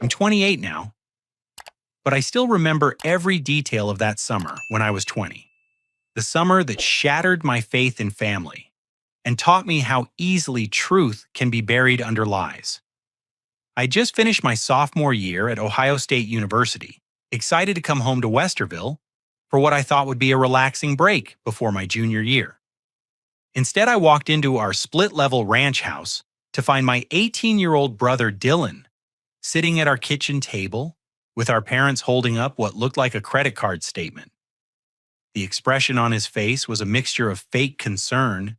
I'm 28 now, but I still remember every detail of that summer when I was 20. The summer that shattered my faith in family and taught me how easily truth can be buried under lies. I just finished my sophomore year at Ohio State University, excited to come home to Westerville for what I thought would be a relaxing break before my junior year. Instead, I walked into our split-level ranch house to find my 18-year-old brother Dylan sitting at our kitchen table with our parents holding up what looked like a credit card statement. The expression on his face was a mixture of fake concern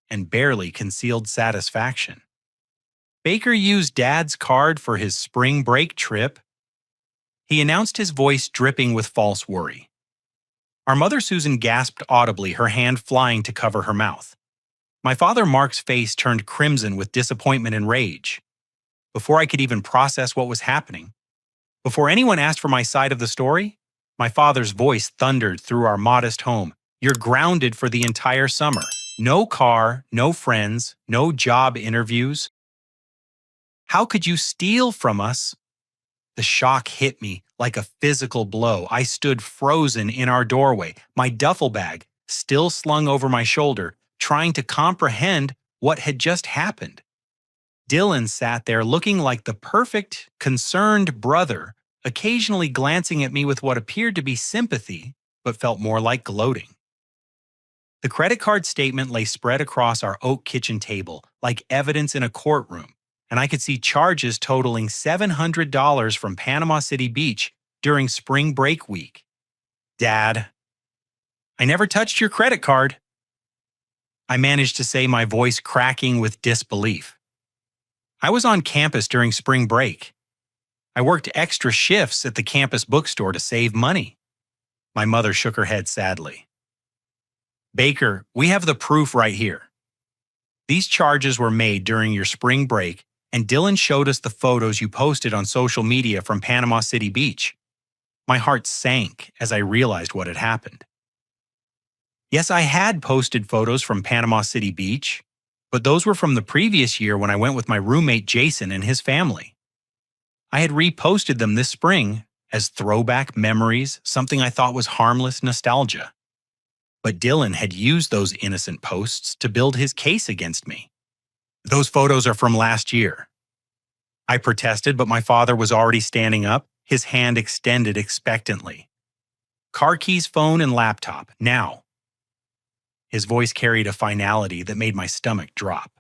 and barely concealed satisfaction. Baker used Dad's card for his spring break trip. He announced, his voice dripping with false worry. Our mother Susan gasped audibly, her hand flying to cover her mouth. My father Mark's face turned crimson with disappointment and rage. Before I could even process what was happening, before anyone asked for my side of the story, my father's voice thundered through our modest home. You're grounded for the entire summer. No car, no friends, no job interviews. How could you steal from us? The shock hit me like a physical blow. I stood frozen in our doorway, my duffel bag still slung over my shoulder, trying to comprehend what had just happened. Dylan sat there looking like the perfect, concerned brother, occasionally glancing at me with what appeared to be sympathy, but felt more like gloating. The credit card statement lay spread across our oak kitchen table, like evidence in a courtroom, and I could see charges totaling $700 from Panama City Beach during spring break week. Dad, I never touched your credit card. I managed to say, my voice cracking with disbelief. I was on campus during spring break. I worked extra shifts at the campus bookstore to save money. My mother shook her head sadly. Baker, we have the proof right here. These charges were made during your spring break, and Dylan showed us the photos you posted on social media from Panama City Beach. My heart sank as I realized what had happened. Yes, I had posted photos from Panama City Beach, but those were from the previous year when I went with my roommate Jason and his family. I had reposted them this spring as throwback memories, something I thought was harmless nostalgia. But Dylan had used those innocent posts to build his case against me. Those photos are from last year. I protested, but my father was already standing up, his hand extended expectantly. Car keys, phone, and laptop, now. His voice carried a finality that made my stomach drop.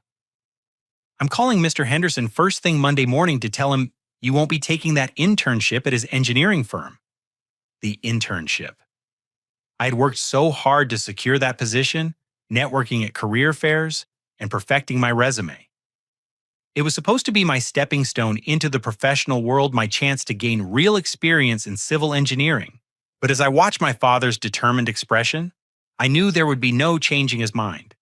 I'm calling Mr. Henderson first thing Monday morning to tell him you won't be taking that internship at his engineering firm. The internship. I had worked so hard to secure that position, networking at career fairs, and perfecting my resume. It was supposed to be my stepping stone into the professional world, my chance to gain real experience in civil engineering. But as I watched my father's determined expression, I knew there would be no changing his mind.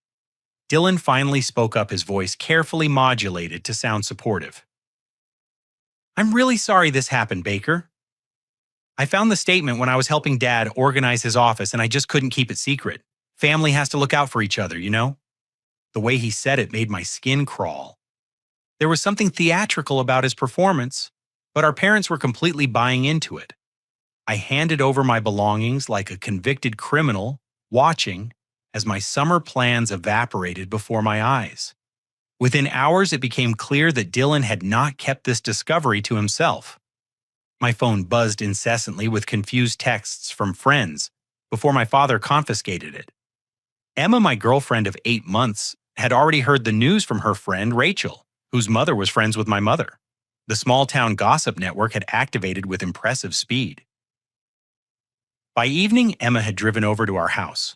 Dylan finally spoke up, his voice carefully modulated to sound supportive. I'm really sorry this happened, Baker. I found the statement when I was helping Dad organize his office, and I just couldn't keep it secret. Family has to look out for each other, you know? The way he said it made my skin crawl. There was something theatrical about his performance, but our parents were completely buying into it. I handed over my belongings like a convicted criminal, watching as my summer plans evaporated before my eyes. Within hours, it became clear that Dylan had not kept this discovery to himself. My phone buzzed incessantly with confused texts from friends before my father confiscated it. Emma, my girlfriend of 8 months, had already heard the news from her friend Rachel, whose mother was friends with my mother. The small-town gossip network had activated with impressive speed. By evening, Emma had driven over to our house.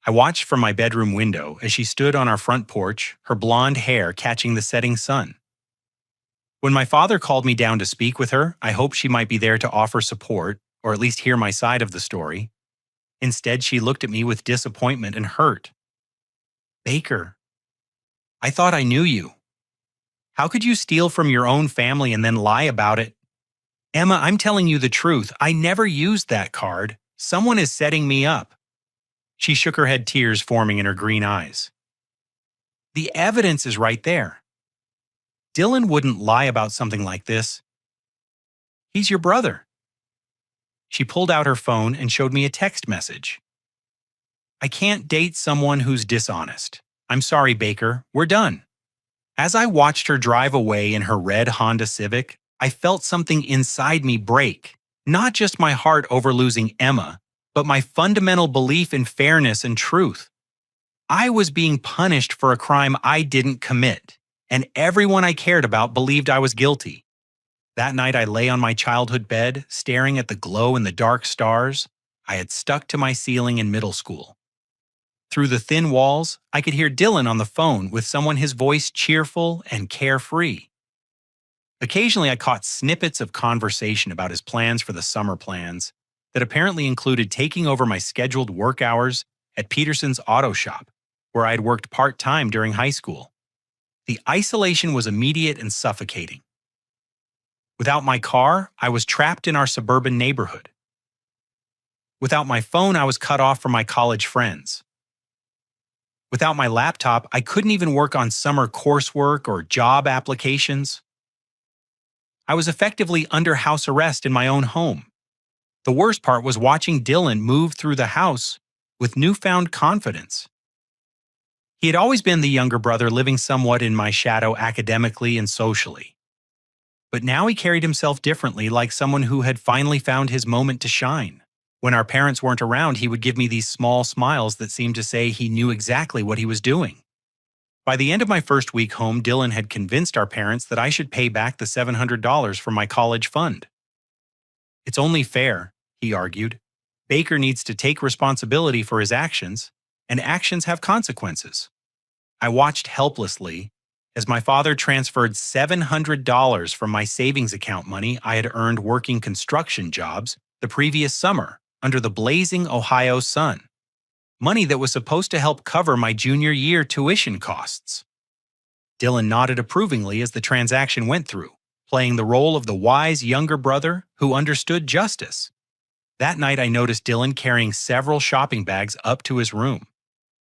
I watched from my bedroom window as she stood on our front porch, her blonde hair catching the setting sun. When my father called me down to speak with her, I hoped she might be there to offer support, or at least hear my side of the story. Instead, she looked at me with disappointment and hurt. Baker, I thought I knew you. How could you steal from your own family and then lie about it? Emma, I'm telling you the truth. I never used that card. Someone is setting me up. She shook her head, tears forming in her green eyes. The evidence is right there. Dylan wouldn't lie about something like this. He's your brother." She pulled out her phone and showed me a text message. "I can't date someone who's dishonest. I'm sorry, Baker. We're done." As I watched her drive away in her red Honda Civic, I felt something inside me break. Not just my heart over losing Emma, but my fundamental belief in fairness and truth. I was being punished for a crime I didn't commit, and everyone I cared about believed I was guilty. That night I lay on my childhood bed, staring at the glow in the dark stars I had stuck to my ceiling in middle school. Through the thin walls, I could hear Dylan on the phone with someone his voice cheerful and carefree. Occasionally I caught snippets of conversation about his plans for the summer plans that apparently included taking over my scheduled work hours at Peterson's auto shop, where I had worked part-time during high school. The isolation was immediate and suffocating. Without my car, I was trapped in our suburban neighborhood. Without my phone, I was cut off from my college friends. Without my laptop, I couldn't even work on summer coursework or job applications. I was effectively under house arrest in my own home. The worst part was watching Dylan move through the house with newfound confidence. He had always been the younger brother living somewhat in my shadow academically and socially. But now he carried himself differently, like someone who had finally found his moment to shine. When our parents weren't around, he would give me these small smiles that seemed to say he knew exactly what he was doing. By the end of my first week home, Dylan had convinced our parents that I should pay back the $700 from my college fund. "It's only fair," he argued. "Baker needs to take responsibility for his actions, and actions have consequences." I watched helplessly as my father transferred $700 from my savings account money I had earned working construction jobs the previous summer under the blazing Ohio sun. Money that was supposed to help cover my junior year tuition costs. Dylan nodded approvingly as the transaction went through, playing the role of the wise younger brother who understood justice. That night I noticed Dylan carrying several shopping bags up to his room.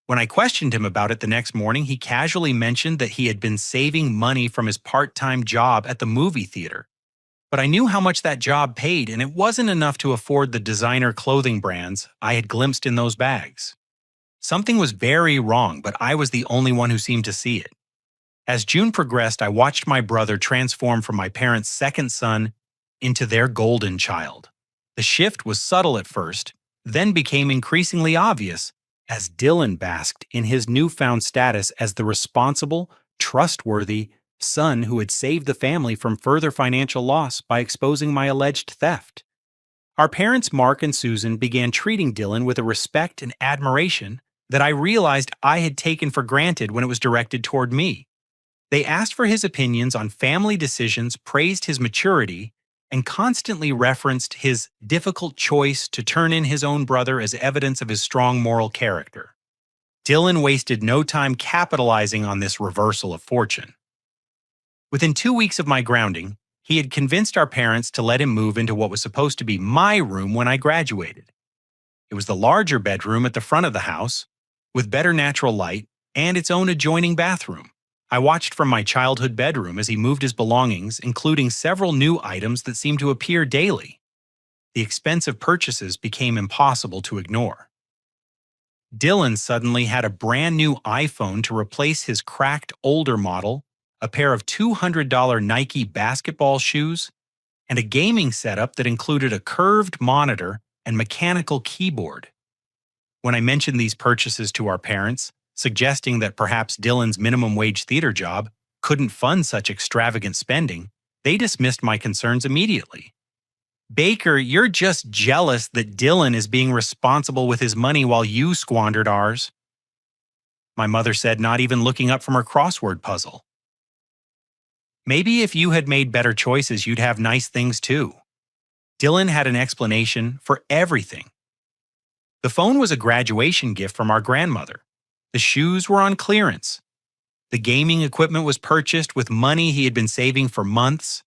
When I questioned him about it the next morning, he casually mentioned that he had been saving money from his part-time job at the movie theater. But I knew how much that job paid, and it wasn't enough to afford the designer clothing brands I had glimpsed in those bags. Something was very wrong, but I was the only one who seemed to see it. As June progressed, I watched my brother transform from my parents' second son into their golden child. The shift was subtle at first, then became increasingly obvious as Dylan basked in his newfound status as the responsible, trustworthy son who had saved the family from further financial loss by exposing my alleged theft. Our parents, Mark and Susan, began treating Dylan with a respect and admiration that I realized I had taken for granted when it was directed toward me. They asked for his opinions on family decisions, praised his maturity, and constantly referenced his difficult choice to turn in his own brother as evidence of his strong moral character. Dylan wasted no time capitalizing on this reversal of fortune. Within 2 weeks of my grounding, he had convinced our parents to let him move into what was supposed to be my room when I graduated. It was the larger bedroom at the front of the house, with better natural light and its own adjoining bathroom. I watched from my childhood bedroom as he moved his belongings, including several new items that seemed to appear daily. The expensive purchases became impossible to ignore. Dylan suddenly had a brand new iPhone to replace his cracked older model, a pair of $200 Nike basketball shoes, and a gaming setup that included a curved monitor and mechanical keyboard. When I mentioned these purchases to our parents, suggesting that perhaps Dylan's minimum wage theater job couldn't fund such extravagant spending, they dismissed my concerns immediately. "Baker, you're just jealous that Dylan is being responsible with his money while you squandered ours," my mother said, not even looking up from her crossword puzzle. "Maybe if you had made better choices, you'd have nice things too." Dylan had an explanation for everything. The phone was a graduation gift from our grandmother. The shoes were on clearance. The gaming equipment was purchased with money he had been saving for months.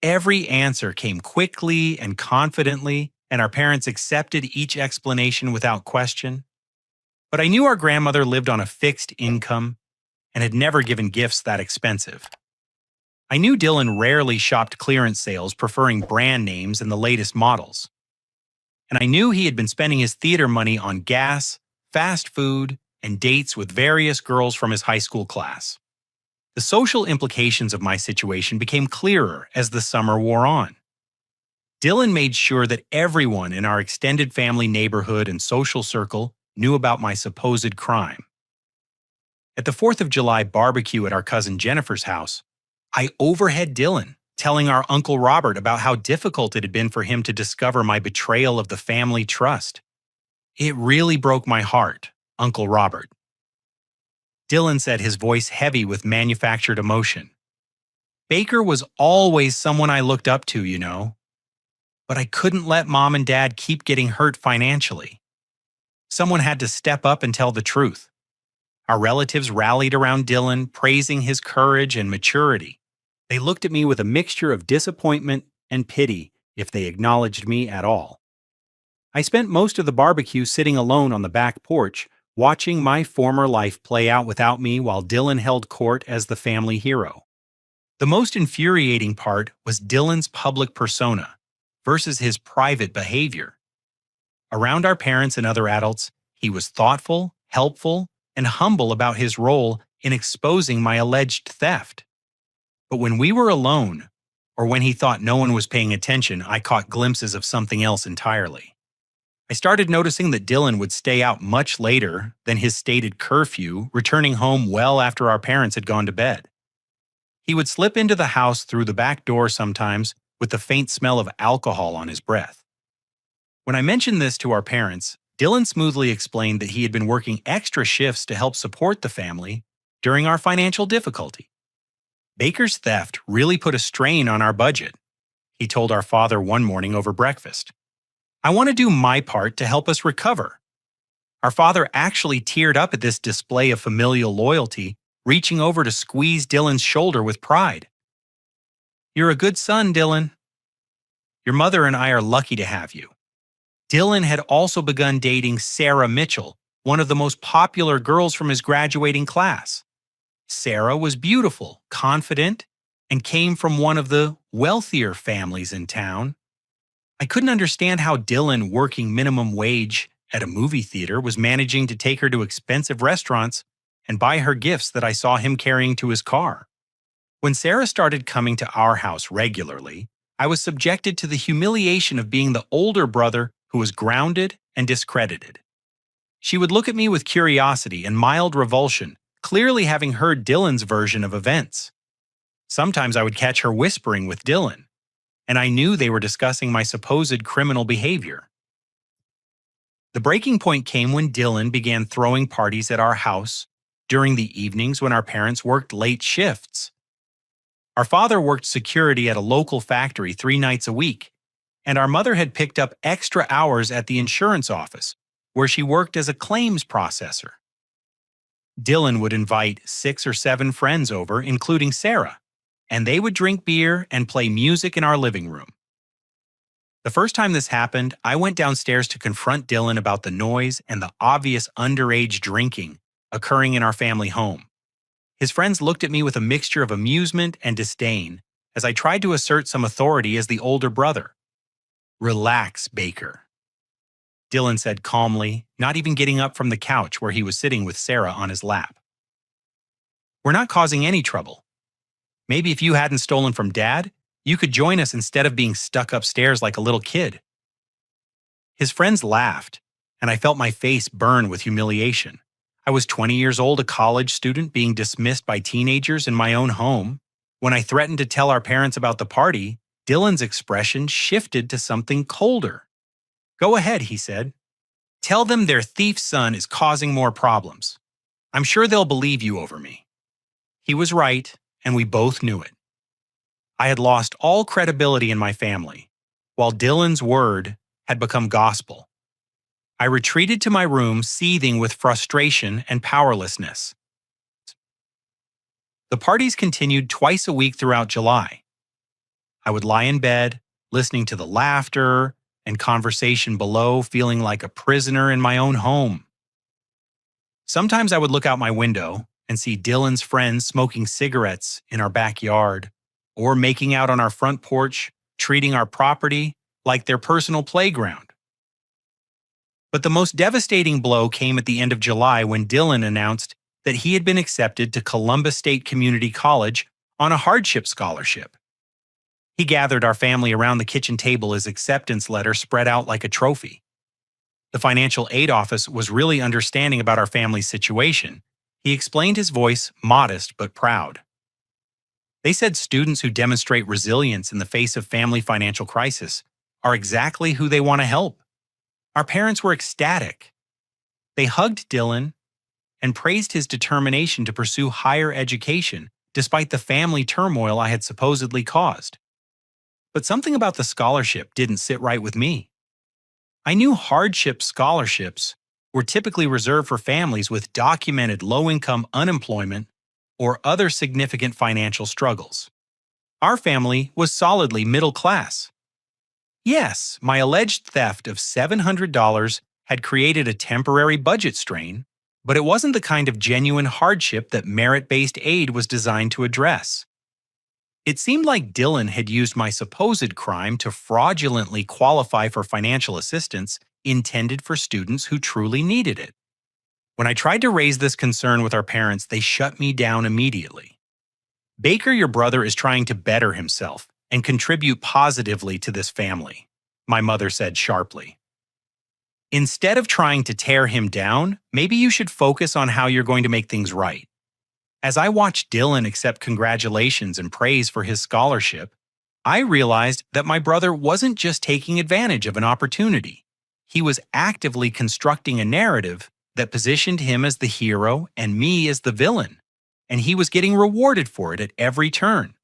Every answer came quickly and confidently, and our parents accepted each explanation without question. But I knew our grandmother lived on a fixed income and had never given gifts that expensive. I knew Dylan rarely shopped clearance sales, preferring brand names and the latest models. And I knew he had been spending his theater money on gas, fast food, and dates with various girls from his high school class. The social implications of my situation became clearer as the summer wore on. Dylan made sure that everyone in our extended family neighborhood and social circle knew about my supposed crime. At the 4th of July barbecue at our cousin Jennifer's house, I overheard Dylan telling our Uncle Robert about how difficult it had been for him to discover my betrayal of the family trust. It really broke my heart, Uncle Robert. Dylan said, his voice heavy with manufactured emotion. Baker was always someone I looked up to, you know. But I couldn't let Mom and Dad keep getting hurt financially. Someone had to step up and tell the truth. Our relatives rallied around Dylan, praising his courage and maturity. They looked at me with a mixture of disappointment and pity, if they acknowledged me at all. I spent most of the barbecue sitting alone on the back porch, watching my former life play out without me while Dylan held court as the family hero. The most infuriating part was Dylan's public persona versus his private behavior. Around our parents and other adults, he was thoughtful, helpful, and humble about his role in exposing my alleged theft. But when we were alone, or when he thought no one was paying attention, I caught glimpses of something else entirely. I started noticing that Dylan would stay out much later than his stated curfew, returning home well after our parents had gone to bed. He would slip into the house through the back door sometimes with the faint smell of alcohol on his breath. When I mentioned this to our parents, Dylan smoothly explained that he had been working extra shifts to help support the family during our financial difficulty. Baker's theft really put a strain on our budget, he told our father one morning over breakfast. I want to do my part to help us recover. Our father actually teared up at this display of familial loyalty, reaching over to squeeze Dylan's shoulder with pride. You're a good son, Dylan. Your mother and I are lucky to have you. Dylan had also begun dating Sarah Mitchell, one of the most popular girls from his graduating class. Sarah was beautiful, confident, and came from one of the wealthier families in town. I couldn't understand how Dylan, working minimum wage at a movie theater, was managing to take her to expensive restaurants and buy her gifts that I saw him carrying to his car. When Sarah started coming to our house regularly, I was subjected to the humiliation of being the older brother who was grounded and discredited. She would look at me with curiosity and mild revulsion, clearly having heard Dylan's version of events. Sometimes I would catch her whispering with Dylan, and I knew they were discussing my supposed criminal behavior. The breaking point came when Dylan began throwing parties at our house during the evenings when our parents worked late shifts. Our father worked security at a local factory 3 nights a week, and our mother had picked up extra hours at the insurance office, where she worked as a claims processor. Dylan would invite 6 or 7 friends over, including Sarah, and they would drink beer and play music in our living room. The first time this happened, I went downstairs to confront Dylan about the noise and the obvious underage drinking occurring in our family home. His friends looked at me with a mixture of amusement and disdain as I tried to assert some authority as the older brother. Relax, Baker, Dylan said calmly, not even getting up from the couch where he was sitting with Sarah on his lap. We're not causing any trouble. Maybe if you hadn't stolen from Dad, you could join us instead of being stuck upstairs like a little kid. His friends laughed, and I felt my face burn with humiliation. I was 20 years old, a college student being dismissed by teenagers in my own home. When I threatened to tell our parents about the party, Dylan's expression shifted to something colder. Go ahead, he said. Tell them their thief son is causing more problems. I'm sure they'll believe you over me. He was right, and we both knew it. I had lost all credibility in my family, while Dylan's word had become gospel. I retreated to my room, seething with frustration and powerlessness. The parties continued twice a week throughout July. I would lie in bed, listening to the laughter and conversation below, feeling like a prisoner in my own home. Sometimes I would look out my window and see Dylan's friends smoking cigarettes in our backyard or making out on our front porch, treating our property like their personal playground. But the most devastating blow came at the end of July when Dylan announced that he had been accepted to Columbus State Community College on a hardship scholarship. He gathered our family around the kitchen table, his acceptance letter spread out like a trophy. The financial aid office was really understanding about our family's situation. He explained, his voice modest but proud. They said students who demonstrate resilience in the face of family financial crisis are exactly who they want to help. Our parents were ecstatic. They hugged Dylan and praised his determination to pursue higher education despite the family turmoil I had supposedly caused. But something about the scholarship didn't sit right with me. I knew hardship scholarships were typically reserved for families with documented low-income unemployment or other significant financial struggles. Our family was solidly middle class. Yes, my alleged theft of $700 had created a temporary budget strain, but it wasn't the kind of genuine hardship that merit-based aid was designed to address. It seemed like Dylan had used my supposed crime to fraudulently qualify for financial assistance intended for students who truly needed it. When I tried to raise this concern with our parents, they shut me down immediately. "Baker, your brother, is trying to better himself and contribute positively to this family," my mother said sharply. "Instead of trying to tear him down, maybe you should focus on how you're going to make things right." As I watched Dylan accept congratulations and praise for his scholarship, I realized that my brother wasn't just taking advantage of an opportunity. He was actively constructing a narrative that positioned him as the hero and me as the villain, and he was getting rewarded for it at every turn.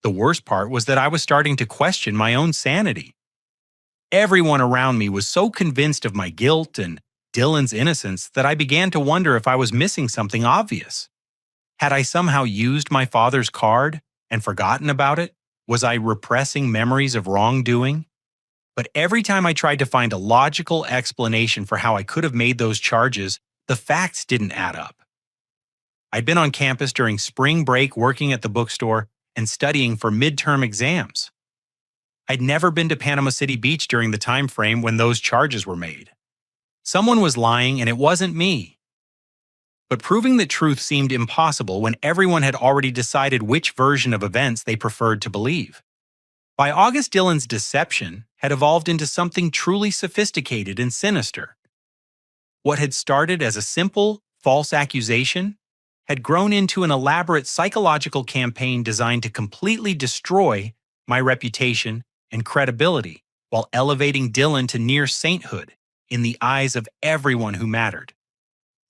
The worst part was that I was starting to question my own sanity. Everyone around me was so convinced of my guilt and Dylan's innocence that I began to wonder if I was missing something obvious. Had I somehow used my father's card and forgotten about it? Was I repressing memories of wrongdoing? But every time I tried to find a logical explanation for how I could have made those charges, the facts didn't add up. I'd been on campus during spring break working at the bookstore and studying for midterm exams. I'd never been to Panama City Beach during the time frame when those charges were made. Someone was lying, and it wasn't me. But proving the truth seemed impossible when everyone had already decided which version of events they preferred to believe. By August, Dylan's deception had evolved into something truly sophisticated and sinister. What had started as a simple, false accusation had grown into an elaborate psychological campaign designed to completely destroy my reputation and credibility while elevating Dylan to near sainthood in the eyes of everyone who mattered.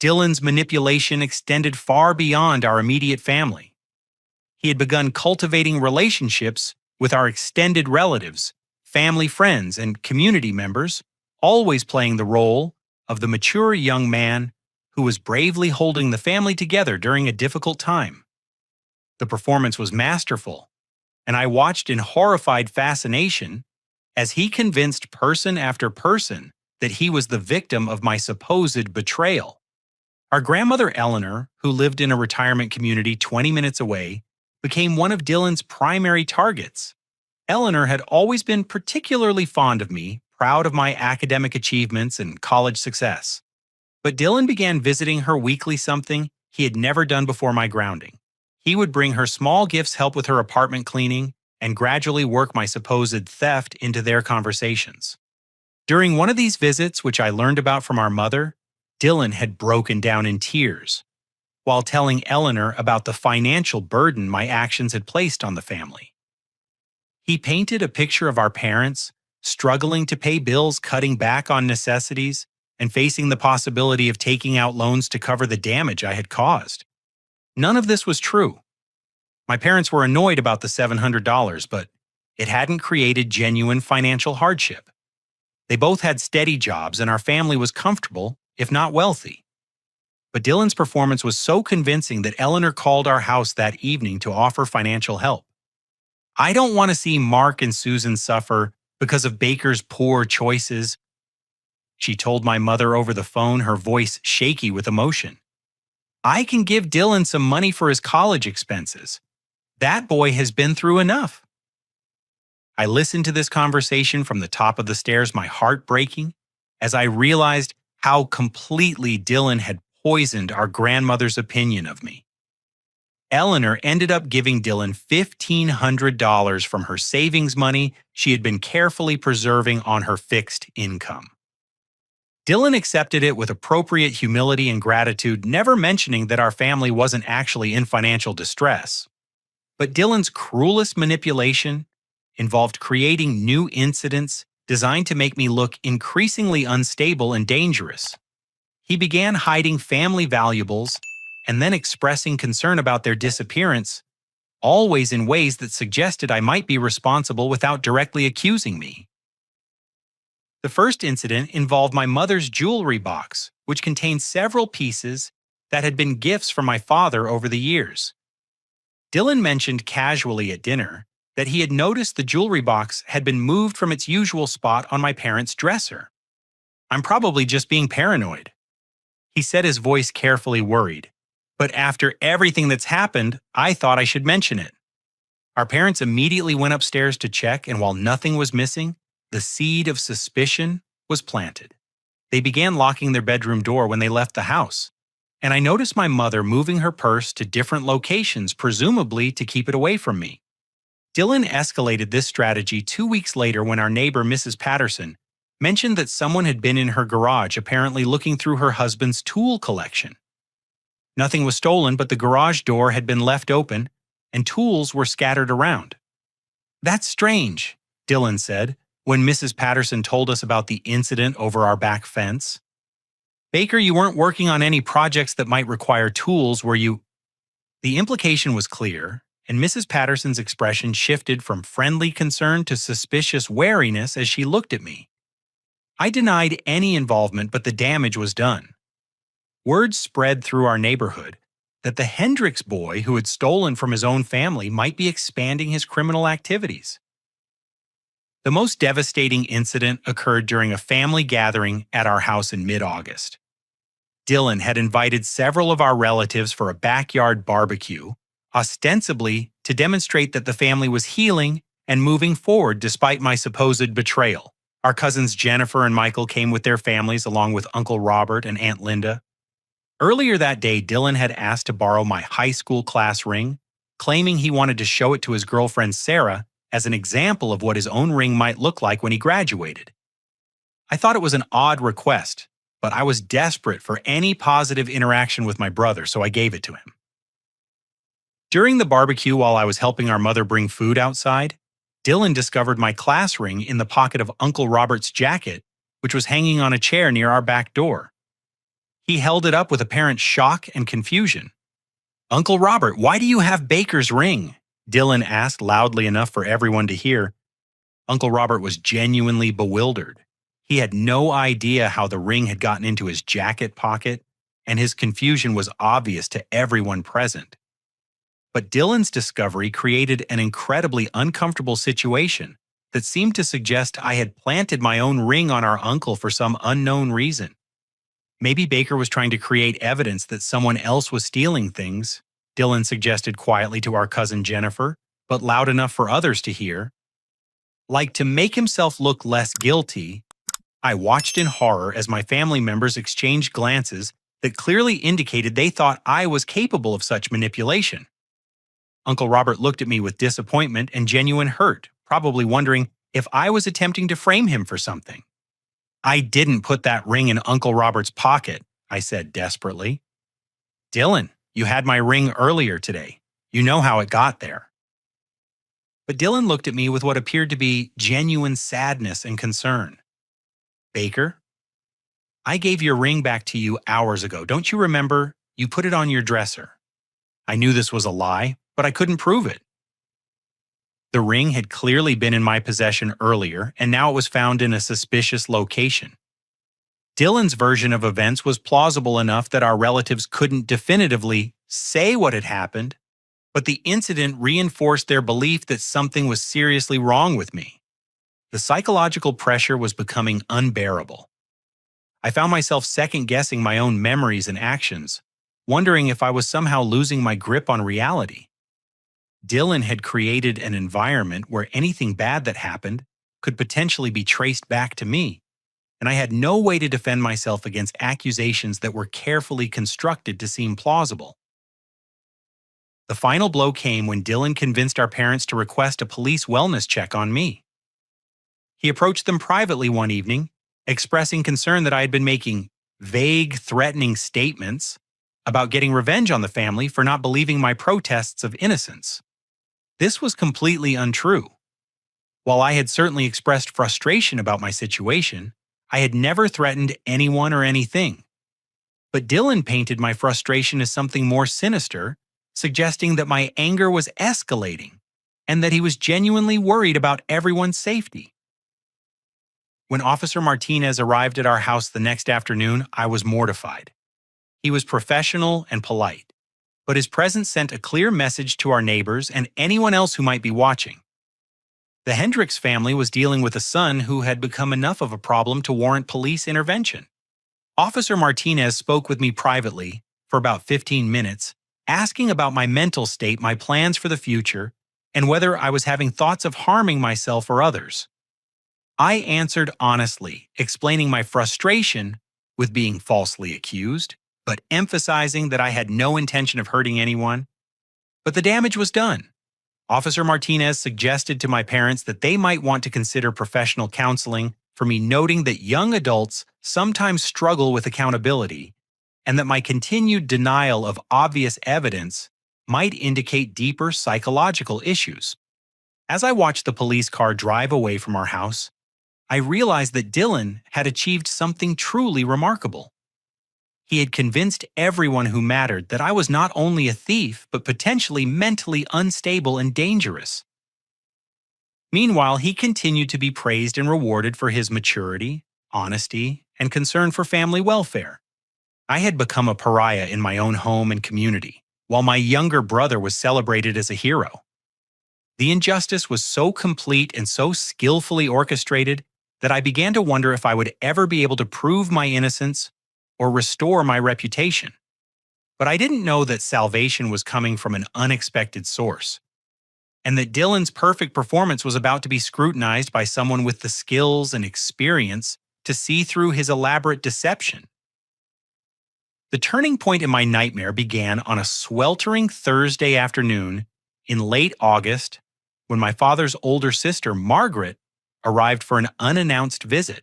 Dylan's manipulation extended far beyond our immediate family. He had begun cultivating relationships with our extended relatives, family friends, and community members, always playing the role of the mature young man who was bravely holding the family together during a difficult time. The performance was masterful, and I watched in horrified fascination as he convinced person after person that he was the victim of my supposed betrayal. Our grandmother Eleanor, who lived in a retirement community 20 minutes away, became one of Dylan's primary targets. Eleanor had always been particularly fond of me, proud of my academic achievements and college success. But Dylan began visiting her weekly, something he had never done before my grounding. He would bring her small gifts, help with her apartment cleaning, and gradually work my supposed theft into their conversations. During one of these visits, which I learned about from our mother, Dylan had broken down in tears while telling Eleanor about the financial burden my actions had placed on the family. He painted a picture of our parents struggling to pay bills, cutting back on necessities, and facing the possibility of taking out loans to cover the damage I had caused. None of this was true. My parents were annoyed about the $700, but it hadn't created genuine financial hardship. They both had steady jobs, and our family was comfortable, if not wealthy. But Dylan's performance was so convincing that Eleanor called our house that evening to offer financial help. "I don't want to see Mark and Susan suffer because of Baker's poor choices," she told my mother over the phone, her voice shaky with emotion. "I can give Dylan some money for his college expenses. That boy has been through enough. I listened to this conversation from the top of the stairs, my heart breaking, as I realized how completely Dylan had poisoned our grandmother's opinion of me. Eleanor ended up giving Dylan $1,500 from her savings money she had been carefully preserving on her fixed income. Dylan accepted it with appropriate humility and gratitude, never mentioning that our family wasn't actually in financial distress. But Dylan's cruelest manipulation involved creating new incidents designed to make me look increasingly unstable and dangerous. He began hiding family valuables and then expressing concern about their disappearance, always in ways that suggested I might be responsible without directly accusing me. The first incident involved my mother's jewelry box, which contained several pieces that had been gifts from my father over the years. Dylan mentioned casually at dinner that he had noticed the jewelry box had been moved from its usual spot on my parents' dresser. I'm probably just being paranoid. He said, his voice carefully worried. But after everything that's happened, I thought I should mention it. Our parents immediately went upstairs to check, and while nothing was missing, the seed of suspicion was planted. They began locking their bedroom door when they left the house, and I noticed my mother moving her purse to different locations, presumably to keep it away from me. Dylan escalated this strategy 2 weeks later when our neighbor, Mrs. Patterson, mentioned that someone had been in her garage, apparently looking through her husband's tool collection. Nothing was stolen, but the garage door had been left open, and tools were scattered around. "That's strange," Dylan said, when Mrs. Patterson told us about the incident over our back fence. "Baker, you weren't working on any projects that might require tools, were you?" The implication was clear, and Mrs. Patterson's expression shifted from friendly concern to suspicious wariness as she looked at me. I denied any involvement, but the damage was done. Word spread through our neighborhood that the Hendricks boy who had stolen from his own family might be expanding his criminal activities. The most devastating incident occurred during a family gathering at our house in mid-August. Dylan had invited several of our relatives for a backyard barbecue, ostensibly to demonstrate that the family was healing and moving forward despite my supposed betrayal. Our cousins Jennifer and Michael came with their families along with Uncle Robert and Aunt Linda. Earlier that day, Dylan had asked to borrow my high school class ring, claiming he wanted to show it to his girlfriend Sarah as an example of what his own ring might look like when he graduated. I thought it was an odd request, but I was desperate for any positive interaction with my brother, so I gave it to him. During the barbecue, while I was helping our mother bring food outside, Dylan discovered my class ring in the pocket of Uncle Robert's jacket, which was hanging on a chair near our back door. He held it up with apparent shock and confusion. "Uncle Robert, why do you have Baker's ring?" Dylan asked loudly enough for everyone to hear. Uncle Robert was genuinely bewildered. He had no idea how the ring had gotten into his jacket pocket, and his confusion was obvious to everyone present. But Dylan's discovery created an incredibly uncomfortable situation that seemed to suggest I had planted my own ring on our uncle for some unknown reason. Maybe Baker was trying to create evidence that someone else was stealing things, Dylan suggested quietly to our cousin Jennifer, but loud enough for others to hear. Like to make himself look less guilty, I watched in horror as my family members exchanged glances that clearly indicated they thought I was capable of such manipulation. Uncle Robert looked at me with disappointment and genuine hurt, probably wondering if I was attempting to frame him for something. "I didn't put that ring in Uncle Robert's pocket," I said desperately. "Dylan, you had my ring earlier today. You know how it got there." But Dylan looked at me with what appeared to be genuine sadness and concern. "Baker, I gave your ring back to you hours ago. Don't you remember? You put it on your dresser." I knew this was a lie, but I couldn't prove it. The ring had clearly been in my possession earlier, and now it was found in a suspicious location. Dylan's version of events was plausible enough that our relatives couldn't definitively say what had happened, but the incident reinforced their belief that something was seriously wrong with me. The psychological pressure was becoming unbearable. I found myself second-guessing my own memories and actions, wondering if I was somehow losing my grip on reality. Dylan had created an environment where anything bad that happened could potentially be traced back to me, and I had no way to defend myself against accusations that were carefully constructed to seem plausible. The final blow came when Dylan convinced our parents to request a police wellness check on me. He approached them privately one evening, expressing concern that I had been making vague, threatening statements about getting revenge on the family for not believing my protests of innocence. This was completely untrue. While I had certainly expressed frustration about my situation, I had never threatened anyone or anything. But Dylan painted my frustration as something more sinister, suggesting that my anger was escalating and that he was genuinely worried about everyone's safety. When Officer Martinez arrived at our house the next afternoon, I was mortified. He was professional and polite, but his presence sent a clear message to our neighbors and anyone else who might be watching. The Hendricks family was dealing with a son who had become enough of a problem to warrant police intervention. Officer Martinez spoke with me privately for about 15 minutes, asking about my mental state, my plans for the future, and whether I was having thoughts of harming myself or others. I answered honestly, explaining my frustration with being falsely accused, but emphasizing that I had no intention of hurting anyone. But the damage was done. Officer Martinez suggested to my parents that they might want to consider professional counseling for me, noting that young adults sometimes struggle with accountability and that my continued denial of obvious evidence might indicate deeper psychological issues. As I watched the police car drive away from our house, I realized that Dylan had achieved something truly remarkable. He had convinced everyone who mattered that I was not only a thief, but potentially mentally unstable and dangerous. Meanwhile, he continued to be praised and rewarded for his maturity, honesty, and concern for family welfare. I had become a pariah in my own home and community, while my younger brother was celebrated as a hero. The injustice was so complete and so skillfully orchestrated that I began to wonder if I would ever be able to prove my innocence or restore my reputation. But I didn't know that salvation was coming from an unexpected source, and that Dylan's perfect performance was about to be scrutinized by someone with the skills and experience to see through his elaborate deception. The turning point in my nightmare began on a sweltering Thursday afternoon in late August when my father's older sister, Margaret, arrived for an unannounced visit.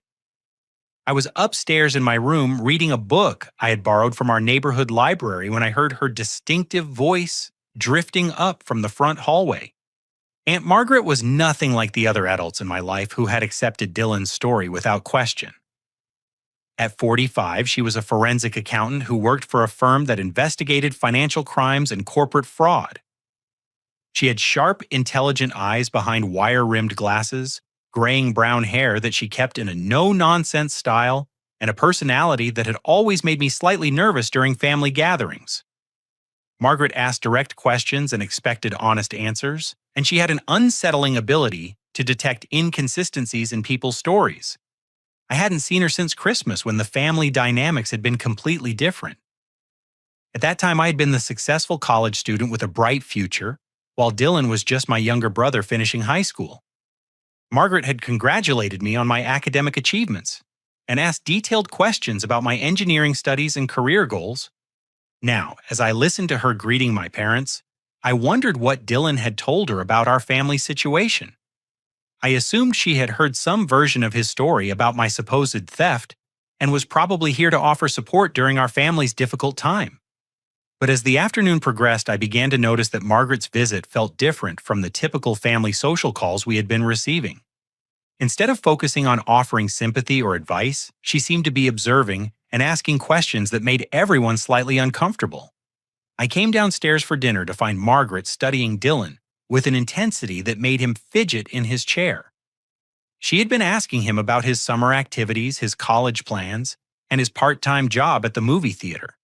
I was upstairs in my room reading a book I had borrowed from our neighborhood library when I heard her distinctive voice drifting up from the front hallway. Aunt Margaret was nothing like the other adults in my life who had accepted Dylan's story without question. At 45, she was a forensic accountant who worked for a firm that investigated financial crimes and corporate fraud. She had sharp, intelligent eyes behind wire-rimmed glasses, graying brown hair that she kept in a no-nonsense style, and a personality that had always made me slightly nervous during family gatherings. Margaret asked direct questions and expected honest answers, and she had an unsettling ability to detect inconsistencies in people's stories. I hadn't seen her since Christmas, when the family dynamics had been completely different. At that time, I had been the successful college student with a bright future, while Dylan was just my younger brother finishing high school. Margaret had congratulated me on my academic achievements and asked detailed questions about my engineering studies and career goals. Now, as I listened to her greeting my parents, I wondered what Dylan had told her about our family situation. I assumed she had heard some version of his story about my supposed theft and was probably here to offer support during our family's difficult time. But as the afternoon progressed, I began to notice that Margaret's visit felt different from the typical family social calls we had been receiving. Instead of focusing on offering sympathy or advice, she seemed to be observing and asking questions that made everyone slightly uncomfortable. I came downstairs for dinner to find Margaret studying Dylan with an intensity that made him fidget in his chair. She had been asking him about his summer activities, his college plans, and his part-time job at the movie theater.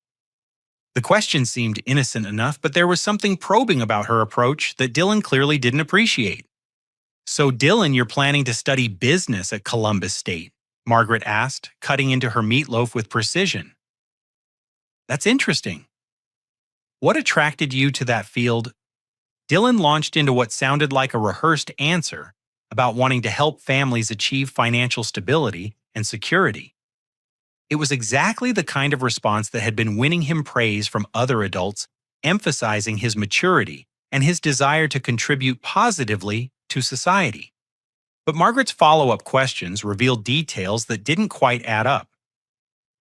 The question seemed innocent enough, but there was something probing about her approach that Dylan clearly didn't appreciate. "So Dylan, you're planning to study business at Columbus State?" Margaret asked, cutting into her meatloaf with precision. "That's interesting. What attracted you to that field?" Dylan launched into what sounded like a rehearsed answer about wanting to help families achieve financial stability and security. It was exactly the kind of response that had been winning him praise from other adults, emphasizing his maturity and his desire to contribute positively to society. But Margaret's follow-up questions revealed details that didn't quite add up.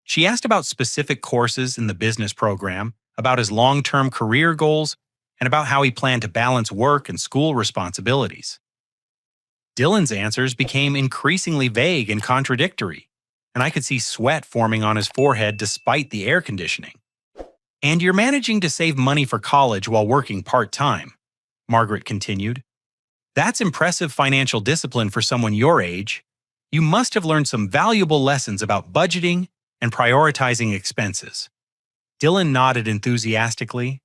She asked about specific courses in the business program, about his long-term career goals, and about how he planned to balance work and school responsibilities. Dylan's answers became increasingly vague and contradictory, and I could see sweat forming on his forehead despite the air conditioning. "And you're managing to save money for college while working part-time," Margaret continued. "That's impressive financial discipline for someone your age. You must have learned some valuable lessons about budgeting and prioritizing expenses." Dylan nodded enthusiastically,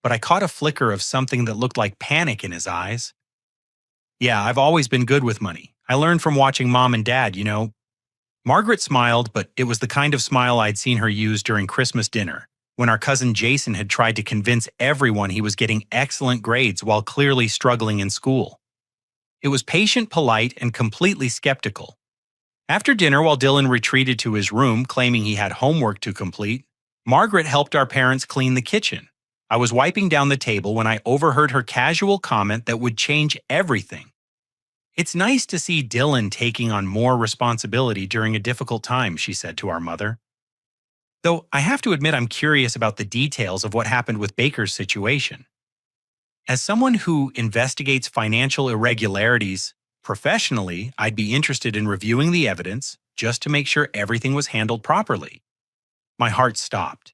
but I caught a flicker of something that looked like panic in his eyes. "Yeah, I've always been good with money. I learned from watching Mom and Dad. Margaret smiled, but it was the kind of smile I'd seen her use during Christmas dinner, when our cousin Jason had tried to convince everyone he was getting excellent grades while clearly struggling in school. It was patient, polite, and completely skeptical. After dinner, while Dylan retreated to his room claiming he had homework to complete, Margaret helped our parents clean the kitchen. I was wiping down the table when I overheard her casual comment that would change everything. "It's nice to see Dylan taking on more responsibility during a difficult time," she said to our mother. Though I have to admit I'm curious about the details of what happened with Baker's situation. As someone who investigates financial irregularities professionally, I'd be interested in reviewing the evidence just to make sure everything was handled properly. My heart stopped.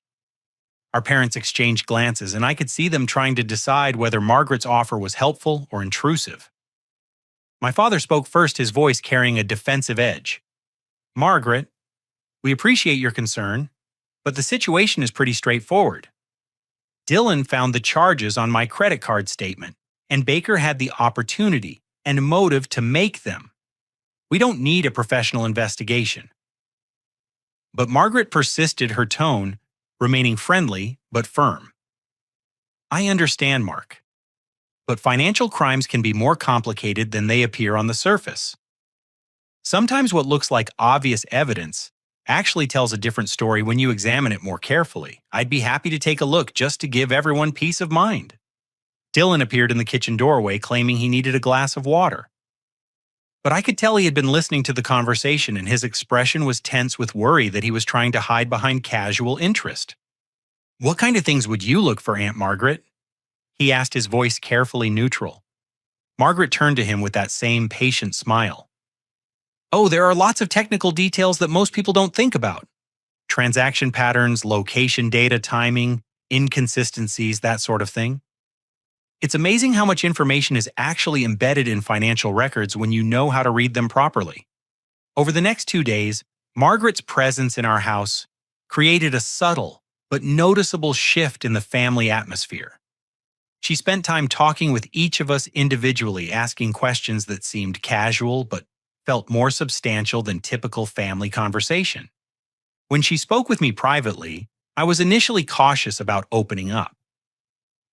Our parents exchanged glances, and I could see them trying to decide whether Margaret's offer was helpful or intrusive. My father spoke first, his voice carrying a defensive edge. "Margaret, we appreciate your concern, but the situation is pretty straightforward. Dylan found the charges on my credit card statement, and Baker had the opportunity and motive to make them. We don't need a professional investigation." But Margaret persisted, her tone remaining friendly but firm. "I understand, Mark, but financial crimes can be more complicated than they appear on the surface. Sometimes what looks like obvious evidence actually tells a different story when you examine it more carefully. I'd be happy to take a look just to give everyone peace of mind." Dylan appeared in the kitchen doorway claiming he needed a glass of water. But I could tell he had been listening to the conversation, and his expression was tense with worry that he was trying to hide behind casual interest. "What kind of things would you look for, Aunt Margaret?" he asked, his voice carefully neutral. Margaret turned to him with that same patient smile. "Oh, there are lots of technical details that most people don't think about. Transaction patterns, location data, timing, inconsistencies, that sort of thing. It's amazing how much information is actually embedded in financial records when you know how to read them properly." Over the next 2 days, Margaret's presence in our house created a subtle but noticeable shift in the family atmosphere. She spent time talking with each of us individually, asking questions that seemed casual but felt more substantial than typical family conversation. When she spoke with me privately, I was initially cautious about opening up.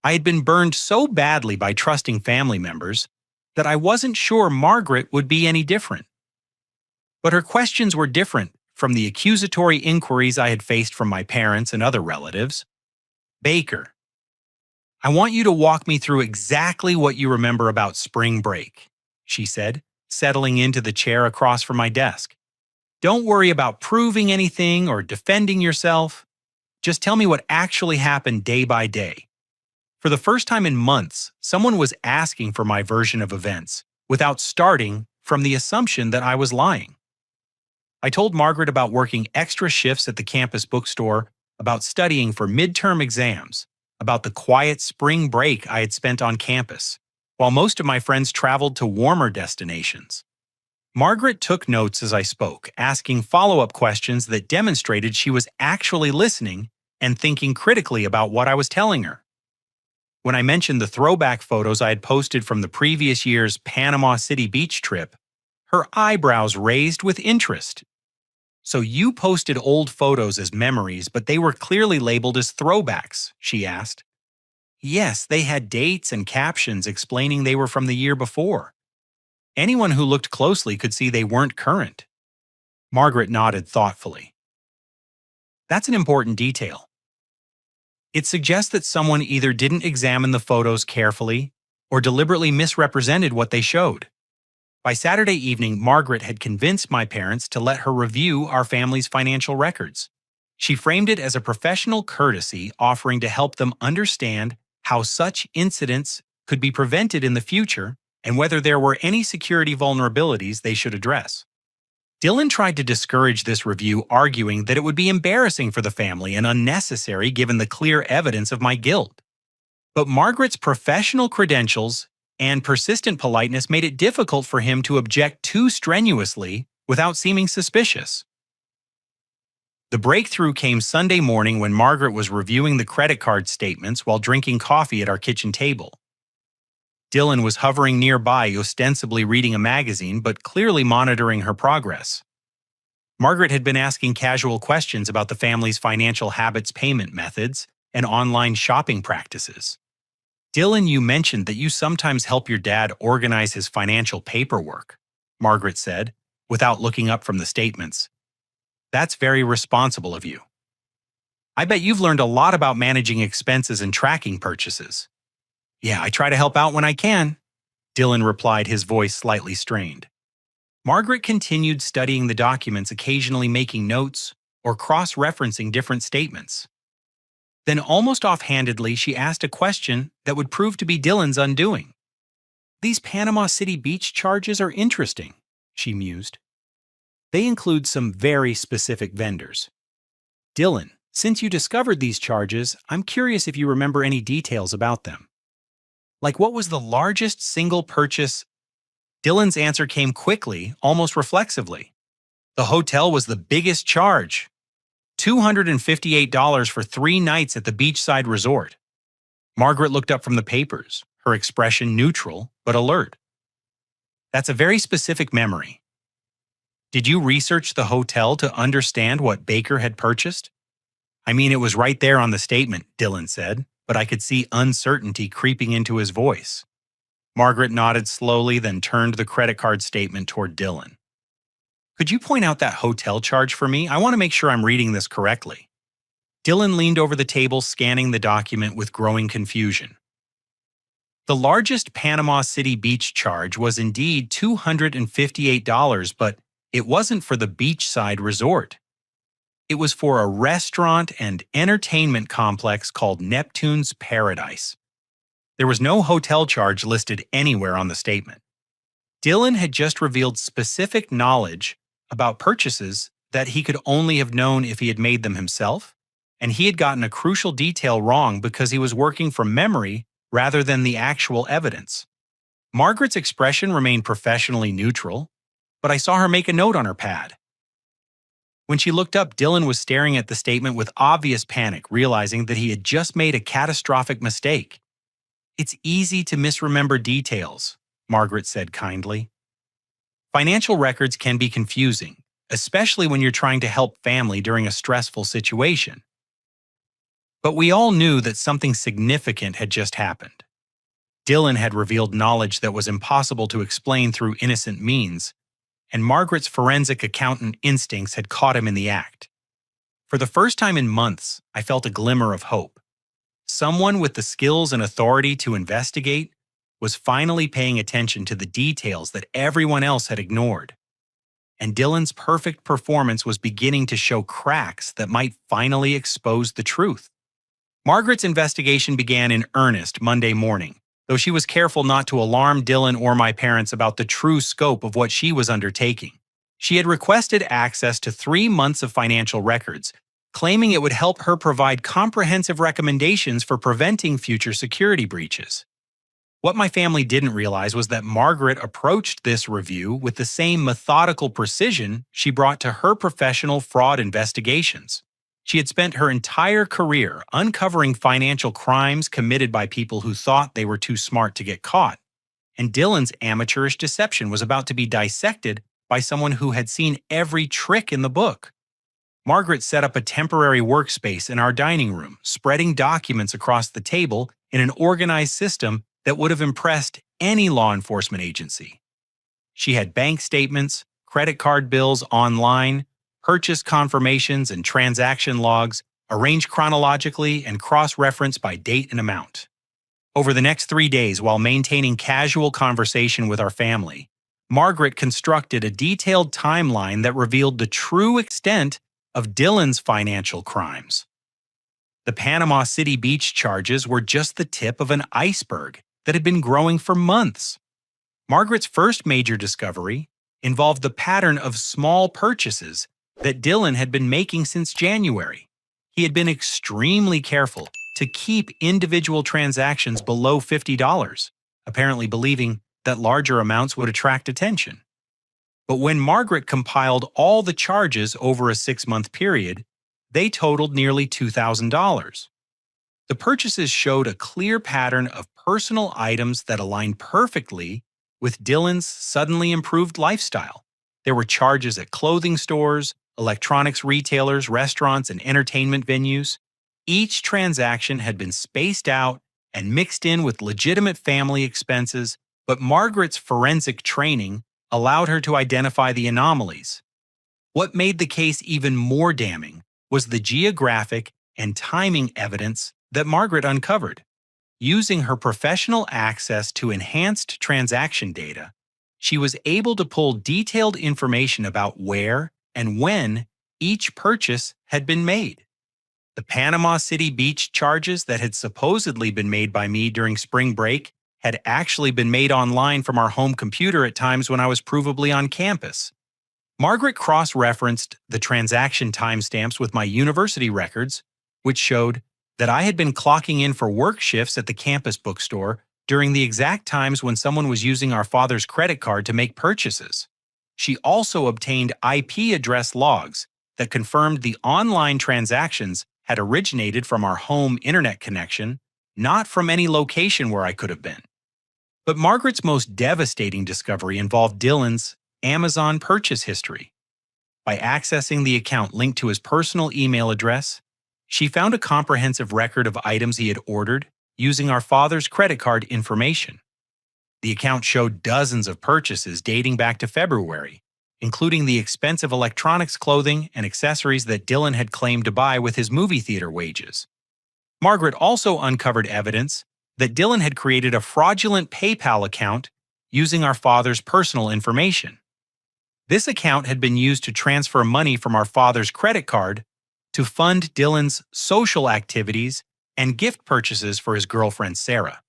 I had been burned so badly by trusting family members that I wasn't sure Margaret would be any different. But her questions were different from the accusatory inquiries I had faced from my parents and other relatives. "Baker, I want you to walk me through exactly what you remember about spring break," she said, settling into the chair across from my desk. "Don't worry about proving anything or defending yourself. Just tell me what actually happened day by day." For the first time in months, someone was asking for my version of events without starting from the assumption that I was lying. I told Margaret about working extra shifts at the campus bookstore, about studying for midterm exams, about the quiet spring break I had spent on campus, while most of my friends traveled to warmer destinations. Margaret took notes as I spoke, asking follow-up questions that demonstrated she was actually listening and thinking critically about what I was telling her. When I mentioned the throwback photos I had posted from the previous year's Panama City beach trip, her eyebrows raised with interest. "So you posted old photos as memories, but they were clearly labeled as throwbacks?" she asked. Yes, they had dates and captions explaining they were from the year before. Anyone who looked closely could see they weren't current. Margaret nodded thoughtfully. That's an important detail. It suggests that someone either didn't examine the photos carefully or deliberately misrepresented what they showed. By Saturday evening, Margaret had convinced my parents to let her review our family's financial records. She framed it as a professional courtesy, offering to help them understand how such incidents could be prevented in the future and whether there were any security vulnerabilities they should address. Dylan tried to discourage this review, arguing that it would be embarrassing for the family and unnecessary given the clear evidence of my guilt. But Margaret's professional credentials and persistent politeness made it difficult for him to object too strenuously without seeming suspicious. The breakthrough came Sunday morning when Margaret was reviewing the credit card statements while drinking coffee at our kitchen table. Dylan was hovering nearby, ostensibly reading a magazine, but clearly monitoring her progress. Margaret had been asking casual questions about the family's financial habits, payment methods, and online shopping practices. "Dylan, you mentioned that you sometimes help your dad organize his financial paperwork," Margaret said, without looking up from the statements. "That's very responsible of you. I bet you've learned a lot about managing expenses and tracking purchases." "Yeah, I try to help out when I can," Dylan replied, his voice slightly strained. Margaret continued studying the documents, occasionally making notes or cross-referencing different statements. Then, almost offhandedly, she asked a question that would prove to be Dylan's undoing. "These Panama City Beach charges are interesting," she mused. "They include some very specific vendors. Dylan, since you discovered these charges, I'm curious if you remember any details about them. Like, what was the largest single purchase?" Dylan's answer came quickly, almost reflexively. "The hotel was the biggest charge. $258 for 3 nights at the beachside resort." Margaret looked up from the papers, her expression neutral but alert. "That's a very specific memory. Did you research the hotel to understand what Baker had purchased?" "I mean, it was right there on the statement," Dylan said, but I could see uncertainty creeping into his voice. Margaret nodded slowly, then turned the credit card statement toward Dylan. "Could you point out that hotel charge for me? I want to make sure I'm reading this correctly." Dylan leaned over the table, scanning the document with growing confusion. The largest Panama City Beach charge was indeed $258, but it wasn't for the beachside resort. It was for a restaurant and entertainment complex called Neptune's Paradise. There was no hotel charge listed anywhere on the statement. Dylan had just revealed specific knowledge about purchases that he could only have known if he had made them himself, and he had gotten a crucial detail wrong because he was working from memory rather than the actual evidence. Margaret's expression remained professionally neutral, but I saw her make a note on her pad. When she looked up, Dylan was staring at the statement with obvious panic, realizing that he had just made a catastrophic mistake. "It's easy to misremember details," Margaret said kindly. "Financial records can be confusing, especially when you're trying to help family during a stressful situation." But we all knew that something significant had just happened. Dylan had revealed knowledge that was impossible to explain through innocent means, and Margaret's forensic accountant instincts had caught him in the act. For the first time in months, I felt a glimmer of hope. Someone with the skills and authority to investigate was finally paying attention to the details that everyone else had ignored. And Dylan's perfect performance was beginning to show cracks that might finally expose the truth. Margaret's investigation began in earnest Monday morning, though she was careful not to alarm Dylan or my parents about the true scope of what she was undertaking. She had requested access to 3 months of financial records, claiming it would help her provide comprehensive recommendations for preventing future security breaches. What my family didn't realize was that Margaret approached this review with the same methodical precision she brought to her professional fraud investigations. She had spent her entire career uncovering financial crimes committed by people who thought they were too smart to get caught, and Dylan's amateurish deception was about to be dissected by someone who had seen every trick in the book. Margaret set up a temporary workspace in our dining room, spreading documents across the table in an organized system that would have impressed any law enforcement agency. She had bank statements, credit card bills online, purchase confirmations and transaction logs arranged chronologically and cross-referenced by date and amount. Over the next 3 days, while maintaining casual conversation with our family, Margaret constructed a detailed timeline that revealed the true extent of Dylan's financial crimes. The Panama City Beach charges were just the tip of an iceberg that had been growing for months. Margaret's first major discovery involved the pattern of small purchases that Dylan had been making since January. He had been extremely careful to keep individual transactions below $50, apparently believing that larger amounts would attract attention. But when Margaret compiled all the charges over a 6-month period, they totaled nearly $2,000. The purchases showed a clear pattern of personal items that aligned perfectly with Dylan's suddenly improved lifestyle. There were charges at clothing stores, electronics retailers, restaurants, and entertainment venues. Each transaction had been spaced out and mixed in with legitimate family expenses, but Margaret's forensic training allowed her to identify the anomalies. What made the case even more damning was the geographic and timing evidence that Margaret uncovered. Using her professional access to enhanced transaction data, she was able to pull detailed information about where and when each purchase had been made. The Panama City Beach charges that had supposedly been made by me during spring break had actually been made online from our home computer at times when I was provably on campus. Margaret cross-referenced the transaction timestamps with my university records, which showed that I had been clocking in for work shifts at the campus bookstore during the exact times when someone was using our father's credit card to make purchases. She also obtained IP address logs that confirmed the online transactions had originated from our home internet connection, not from any location where I could have been. But Margaret's most devastating discovery involved Dylan's Amazon purchase history. By accessing the account linked to his personal email address, she found a comprehensive record of items he had ordered using our father's credit card information. The account showed dozens of purchases dating back to February, including the expensive electronics, clothing, and accessories that Dylan had claimed to buy with his movie theater wages. Margaret also uncovered evidence that Dylan had created a fraudulent PayPal account using our father's personal information. This account had been used to transfer money from our father's credit card to fund Dylan's social activities and gift purchases for his girlfriend Sarah.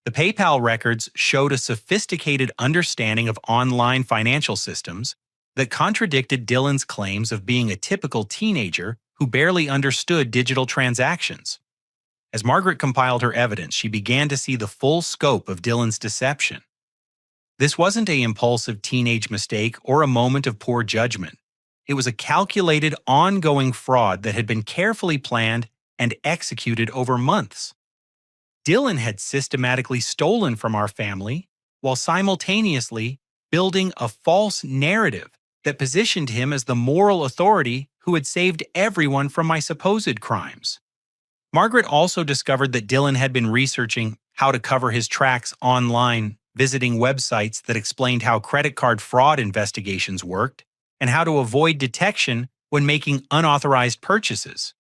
The PayPal records showed a sophisticated understanding of online financial systems that contradicted Dylan's claims of being a typical teenager who barely understood digital transactions. As Margaret compiled her evidence, she began to see the full scope of Dylan's deception. This wasn't an impulsive teenage mistake or a moment of poor judgment. It was a calculated, ongoing fraud that had been carefully planned and executed over months. Dylan had systematically stolen from our family while simultaneously building a false narrative that positioned him as the moral authority who had saved everyone from my supposed crimes. Margaret also discovered that Dylan had been researching how to cover his tracks online, visiting websites that explained how credit card fraud investigations worked and how to avoid detection when making unauthorized purchases.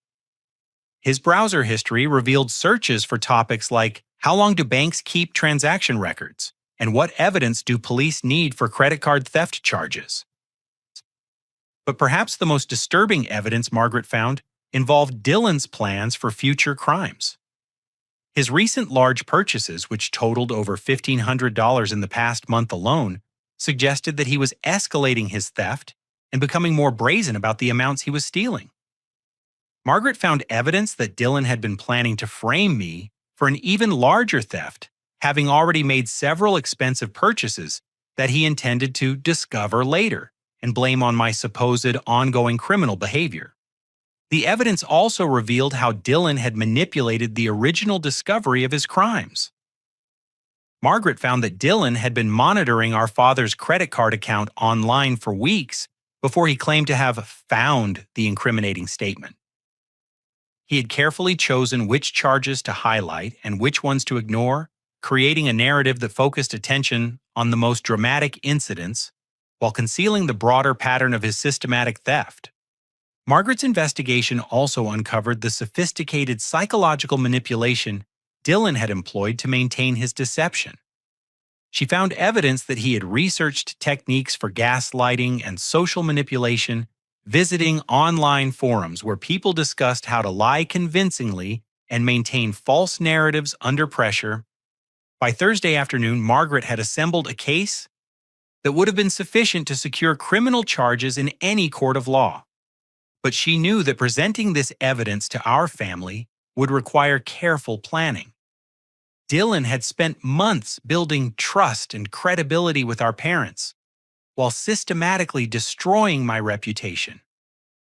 His browser history revealed searches for topics like how long do banks keep transaction records and what evidence do police need for credit card theft charges. But perhaps the most disturbing evidence Margaret found involved Dylan's plans for future crimes. His recent large purchases, which totaled over $1,500 in the past month alone, suggested that he was escalating his theft and becoming more brazen about the amounts he was stealing. Margaret found evidence that Dylan had been planning to frame me for an even larger theft, having already made several expensive purchases that he intended to discover later and blame on my supposed ongoing criminal behavior. The evidence also revealed how Dylan had manipulated the original discovery of his crimes. Margaret found that Dylan had been monitoring our father's credit card account online for weeks before he claimed to have found the incriminating statement. He had carefully chosen which charges to highlight and which ones to ignore, creating a narrative that focused attention on the most dramatic incidents while concealing the broader pattern of his systematic theft. Margaret's investigation also uncovered the sophisticated psychological manipulation Dylan had employed to maintain his deception. She found evidence that he had researched techniques for gaslighting and social manipulation, visiting online forums where people discussed how to lie convincingly and maintain false narratives under pressure. By Thursday afternoon, Margaret had assembled a case that would have been sufficient to secure criminal charges in any court of law. But she knew that presenting this evidence to our family would require careful planning. Dylan had spent months building trust and credibility with our parents, while systematically destroying my reputation.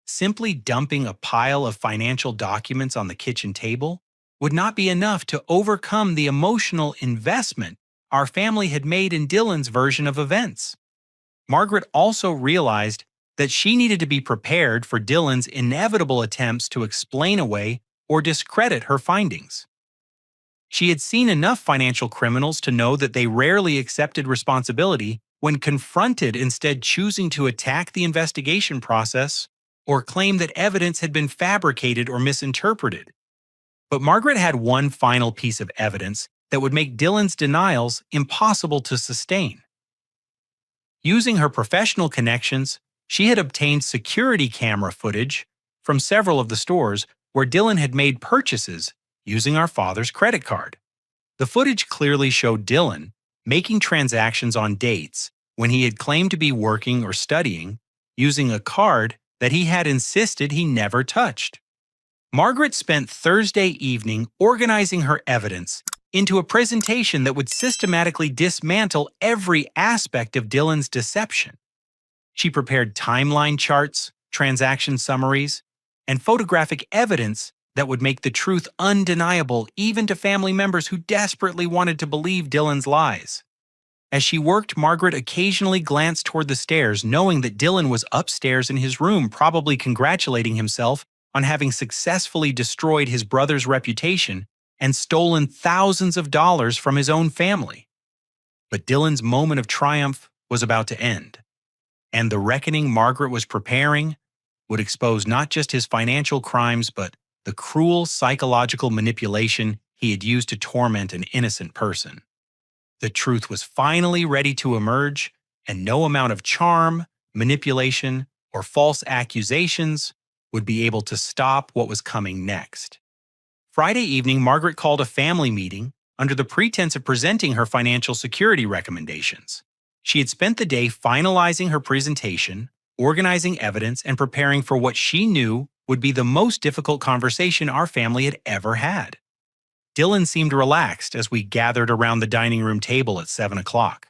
Simply dumping a pile of financial documents on the kitchen table would not be enough to overcome the emotional investment our family had made in Dylan's version of events. Margaret also realized that she needed to be prepared for Dylan's inevitable attempts to explain away or discredit her findings. She had seen enough financial criminals to know that they rarely accepted responsibility when confronted, instead choosing to attack the investigation process or claim that evidence had been fabricated or misinterpreted. But Margaret had one final piece of evidence that would make Dylan's denials impossible to sustain. Using her professional connections, she had obtained security camera footage from several of the stores where Dylan had made purchases using our father's credit card. The footage clearly showed Dylan making transactions on dates when he had claimed to be working or studying using a card that he had insisted he never touched. Margaret spent Thursday evening organizing her evidence into a presentation that would systematically dismantle every aspect of Dylan's deception. She prepared timeline charts, transaction summaries, and photographic evidence that would make the truth undeniable even to family members who desperately wanted to believe Dylan's lies. As she worked, Margaret occasionally glanced toward the stairs, knowing that Dylan was upstairs in his room, probably congratulating himself on having successfully destroyed his brother's reputation and stolen thousands of dollars from his own family. But Dylan's moment of triumph was about to end, and the reckoning Margaret was preparing would expose not just his financial crimes, but the cruel psychological manipulation he had used to torment an innocent person. The truth was finally ready to emerge, and no amount of charm, manipulation, or false accusations would be able to stop what was coming next. Friday evening, Margaret called a family meeting under the pretense of presenting her financial security recommendations. She had spent the day finalizing her presentation, organizing evidence, and preparing for what she knew would be the most difficult conversation our family had ever had. Dylan seemed relaxed as we gathered around the dining room table at 7 o'clock.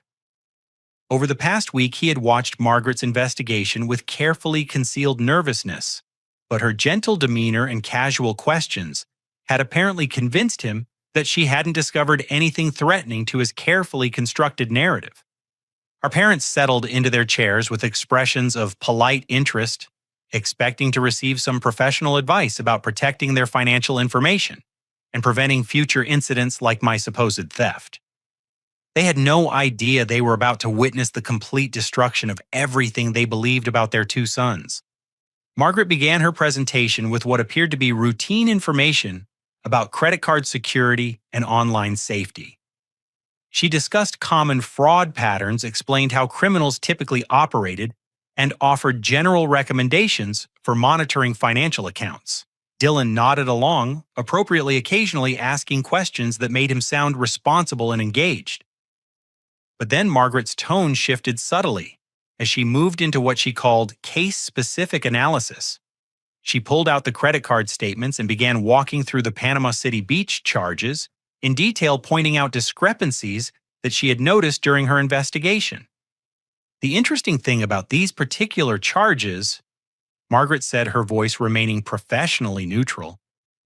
Over the past week, he had watched Margaret's investigation with carefully concealed nervousness, but her gentle demeanor and casual questions had apparently convinced him that she hadn't discovered anything threatening to his carefully constructed narrative. Our parents settled into their chairs with expressions of polite interest, expecting to receive some professional advice about protecting their financial information and preventing future incidents like my supposed theft. They had no idea they were about to witness the complete destruction of everything they believed about their two sons. Margaret began her presentation with what appeared to be routine information about credit card security and online safety. She discussed common fraud patterns, explained how criminals typically operated, and offered general recommendations for monitoring financial accounts. Dylan nodded along, appropriately occasionally asking questions that made him sound responsible and engaged. But then Margaret's tone shifted subtly as she moved into what she called case-specific analysis. She pulled out the credit card statements and began walking through the Panama City Beach charges, in detail pointing out discrepancies that she had noticed during her investigation. The interesting thing about these particular charges, Margaret said, her voice remaining professionally neutral,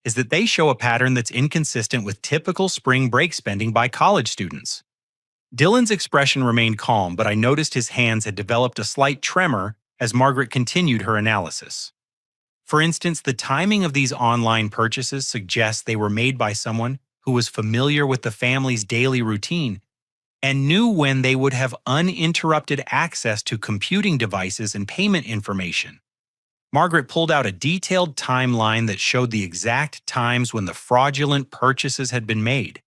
is that they show a pattern that's inconsistent with typical spring break spending by college students. Dylan's expression remained calm, but I noticed his hands had developed a slight tremor as Margaret continued her analysis. For instance, the timing of these online purchases suggests they were made by someone who was familiar with the family's daily routine and knew when they would have uninterrupted access to computing devices and payment information. Margaret pulled out a detailed timeline that showed the exact times when the fraudulent purchases had been made.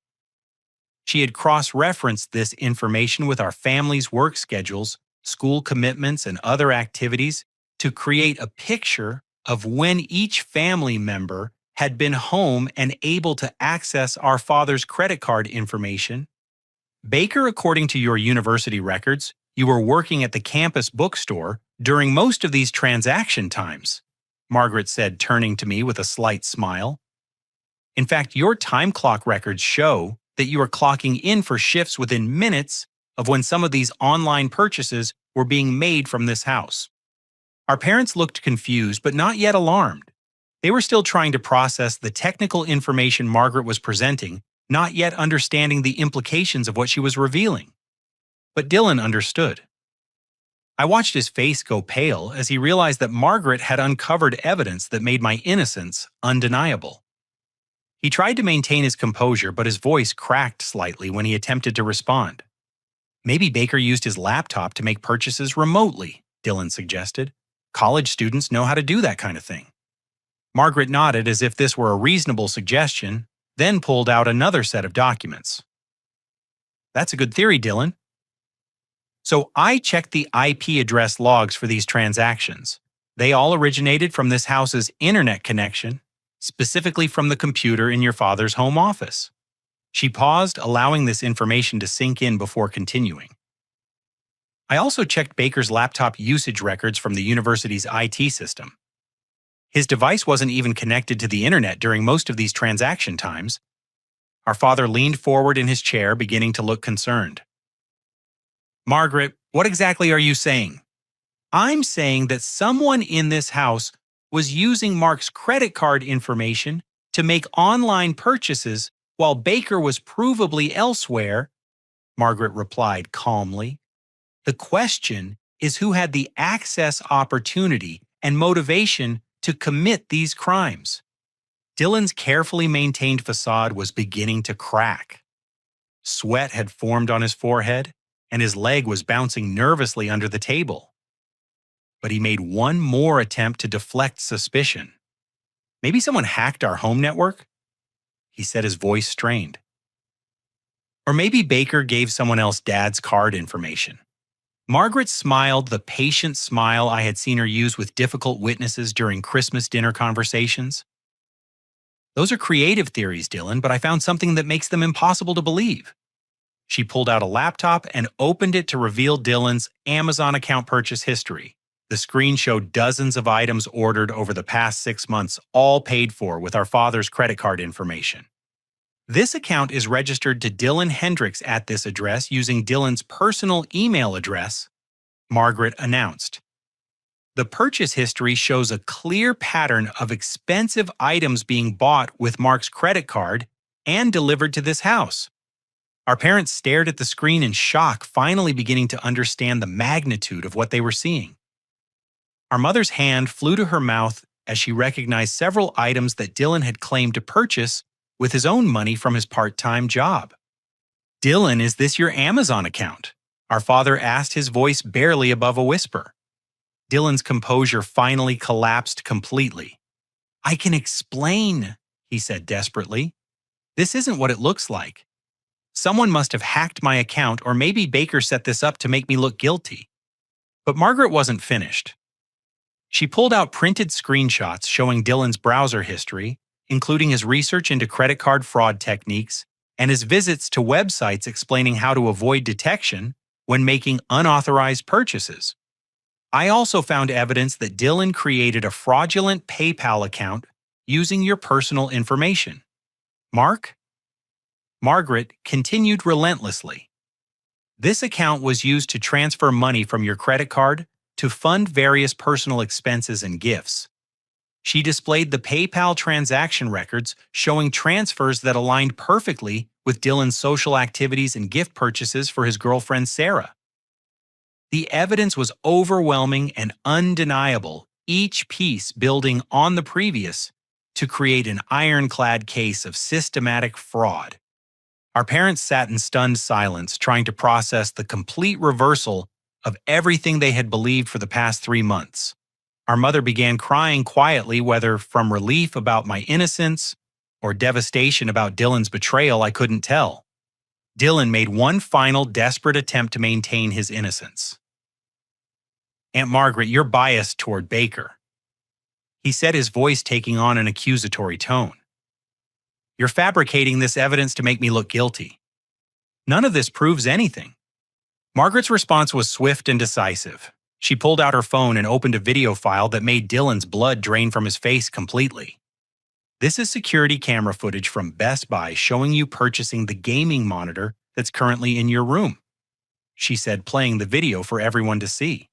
She had cross-referenced this information with our family's work schedules, school commitments, and other activities to create a picture of when each family member had been home and able to access our father's credit card information. Baker, according to your university records, you were working at the campus bookstore during most of these transaction times, Margaret said, turning to me with a slight smile. In fact, your time clock records show that you are clocking in for shifts within minutes of when some of these online purchases were being made from this house. Our parents looked confused, but not yet alarmed. They were still trying to process the technical information Margaret was presenting, not yet understanding the implications of what she was revealing. But Dylan understood. I watched his face go pale as he realized that Margaret had uncovered evidence that made my innocence undeniable. He tried to maintain his composure, but his voice cracked slightly when he attempted to respond. Maybe Baker used his laptop to make purchases remotely, Dylan suggested. College students know how to do that kind of thing. Margaret nodded as if this were a reasonable suggestion, then pulled out another set of documents. That's a good theory, Dylan. So I checked the IP address logs for these transactions. They all originated from this house's internet connection, specifically from the computer in your father's home office. She paused, allowing this information to sink in before continuing. I also checked Baker's laptop usage records from the university's IT system. His device wasn't even connected to the internet during most of these transaction times. Our father leaned forward in his chair, beginning to look concerned. Margaret, what exactly are you saying? I'm saying that someone in this house was using Mark's credit card information to make online purchases while Baker was provably elsewhere, Margaret replied calmly. The question is who had the access opportunity and motivation to commit these crimes. Dylan's carefully maintained facade was beginning to crack. Sweat had formed on his forehead, and his leg was bouncing nervously under the table. But he made one more attempt to deflect suspicion. Maybe someone hacked our home network? He said, his voice strained. Or maybe Baker gave someone else Dad's card information. Margaret smiled the patient smile I had seen her use with difficult witnesses during Christmas dinner conversations. Those are creative theories, Dylan, but I found something that makes them impossible to believe. She pulled out a laptop and opened it to reveal Dylan's Amazon account purchase history. The screen showed dozens of items ordered over the past 6 months, all paid for with our father's credit card information. This account is registered to Dylan Hendricks at this address using Dylan's personal email address, Margaret announced. The purchase history shows a clear pattern of expensive items being bought with Mark's credit card and delivered to this house. Our parents stared at the screen in shock, finally beginning to understand the magnitude of what they were seeing. Our mother's hand flew to her mouth as she recognized several items that Dylan had claimed to purchase with his own money from his part-time job. Dylan, is this your Amazon account? Our father asked, his voice barely above a whisper. Dylan's composure finally collapsed completely. I can explain, he said desperately. This isn't what it looks like. Someone must have hacked my account, or maybe Baker set this up to make me look guilty. But Margaret wasn't finished. She pulled out printed screenshots showing Dylan's browser history, including his research into credit card fraud techniques and his visits to websites explaining how to avoid detection when making unauthorized purchases. I also found evidence that Dylan created a fraudulent PayPal account using your personal information. Margaret continued relentlessly. This account was used to transfer money from your credit card to fund various personal expenses and gifts. She displayed the PayPal transaction records showing transfers that aligned perfectly with Dylan's social activities and gift purchases for his girlfriend Sarah. The evidence was overwhelming and undeniable, each piece building on the previous to create an ironclad case of systematic fraud. Our parents sat in stunned silence, trying to process the complete reversal of everything they had believed for the past 3 months. Our mother began crying quietly, whether from relief about my innocence or devastation about Dylan's betrayal, I couldn't tell. Dylan made one final desperate attempt to maintain his innocence. "Aunt Margaret, you're biased toward Baker," he said, his voice taking on an accusatory tone. "You're fabricating this evidence to make me look guilty. None of this proves anything." Margaret's response was swift and decisive. She pulled out her phone and opened a video file that made Dylan's blood drain from his face completely. "This is security camera footage from Best Buy showing you purchasing the gaming monitor that's currently in your room," she said, playing the video for everyone to see.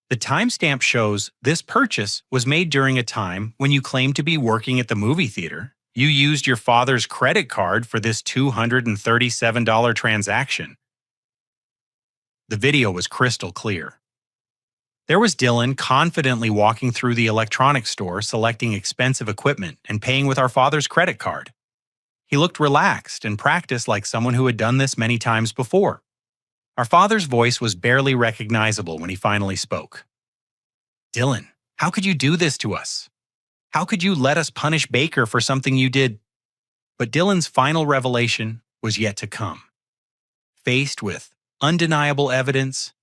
"The timestamp shows this purchase was made during a time when you claimed to be working at the movie theater. You used your father's credit card for this $237 transaction." The video was crystal clear. There was Dylan confidently walking through the electronics store, selecting expensive equipment and paying with our father's credit card. He looked relaxed and practiced like someone who had done this many times before. Our father's voice was barely recognizable when he finally spoke. "Dylan, how could you do this to us? How could you let us punish Baker for something you did?" But Dylan's final revelation was yet to come. Faced with undeniable evidence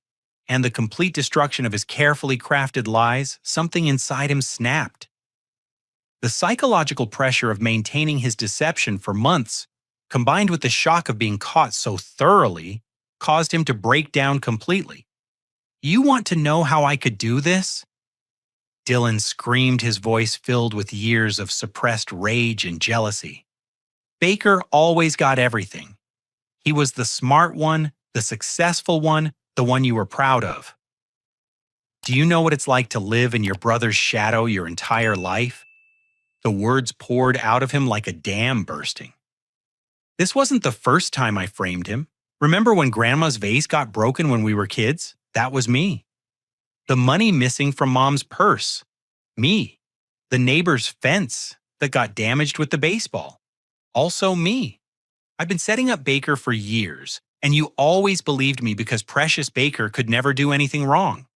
and the complete destruction of his carefully crafted lies, something inside him snapped. The psychological pressure of maintaining his deception for months, combined with the shock of being caught so thoroughly, caused him to break down completely. "You want to know how I could do this?" Dylan screamed, his voice filled with years of suppressed rage and jealousy. "Baker always got everything. He was the smart one, the successful one, the one you were proud of. Do you know what it's like to live in your brother's shadow your entire life?" The words poured out of him like a dam bursting. "This wasn't the first time I framed him. Remember when Grandma's vase got broken when we were kids? That was me. The money missing from Mom's purse? Me. The neighbor's fence that got damaged with the baseball? Also me. I've been setting up Baker for years, and you always believed me because Precious Baker could never do anything wrong."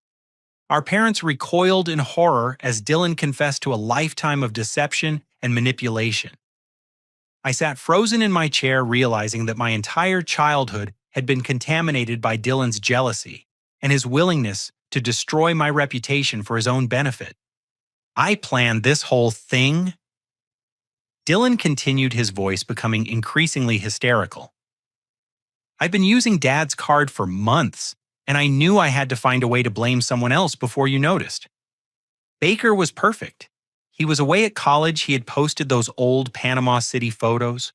Our parents recoiled in horror as Dylan confessed to a lifetime of deception and manipulation. I sat frozen in my chair, realizing that my entire childhood had been contaminated by Dylan's jealousy and his willingness to destroy my reputation for his own benefit. "I planned this whole thing." Dylan continued, his voice becoming increasingly hysterical. "I've been using Dad's card for months, and I knew I had to find a way to blame someone else before you noticed. Baker was perfect. He was away at college, he had posted those old Panama City photos,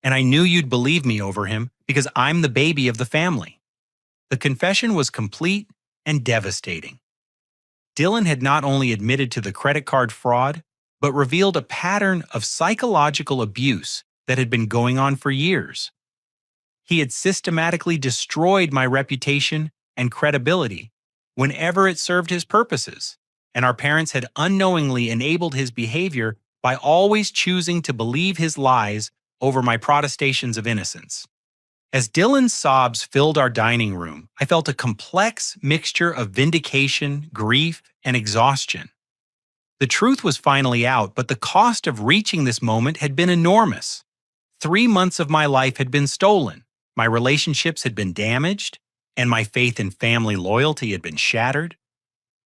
and I knew you'd believe me over him because I'm the baby of the family." The confession was complete and devastating. Dylan had not only admitted to the credit card fraud, but revealed a pattern of psychological abuse that had been going on for years. He had systematically destroyed my reputation and credibility whenever it served his purposes, and our parents had unknowingly enabled his behavior by always choosing to believe his lies over my protestations of innocence. As Dylan's sobs filled our dining room, I felt a complex mixture of vindication, grief, and exhaustion. The truth was finally out, but the cost of reaching this moment had been enormous. 3 months of my life had been stolen, my relationships had been damaged, and my faith in family loyalty had been shattered.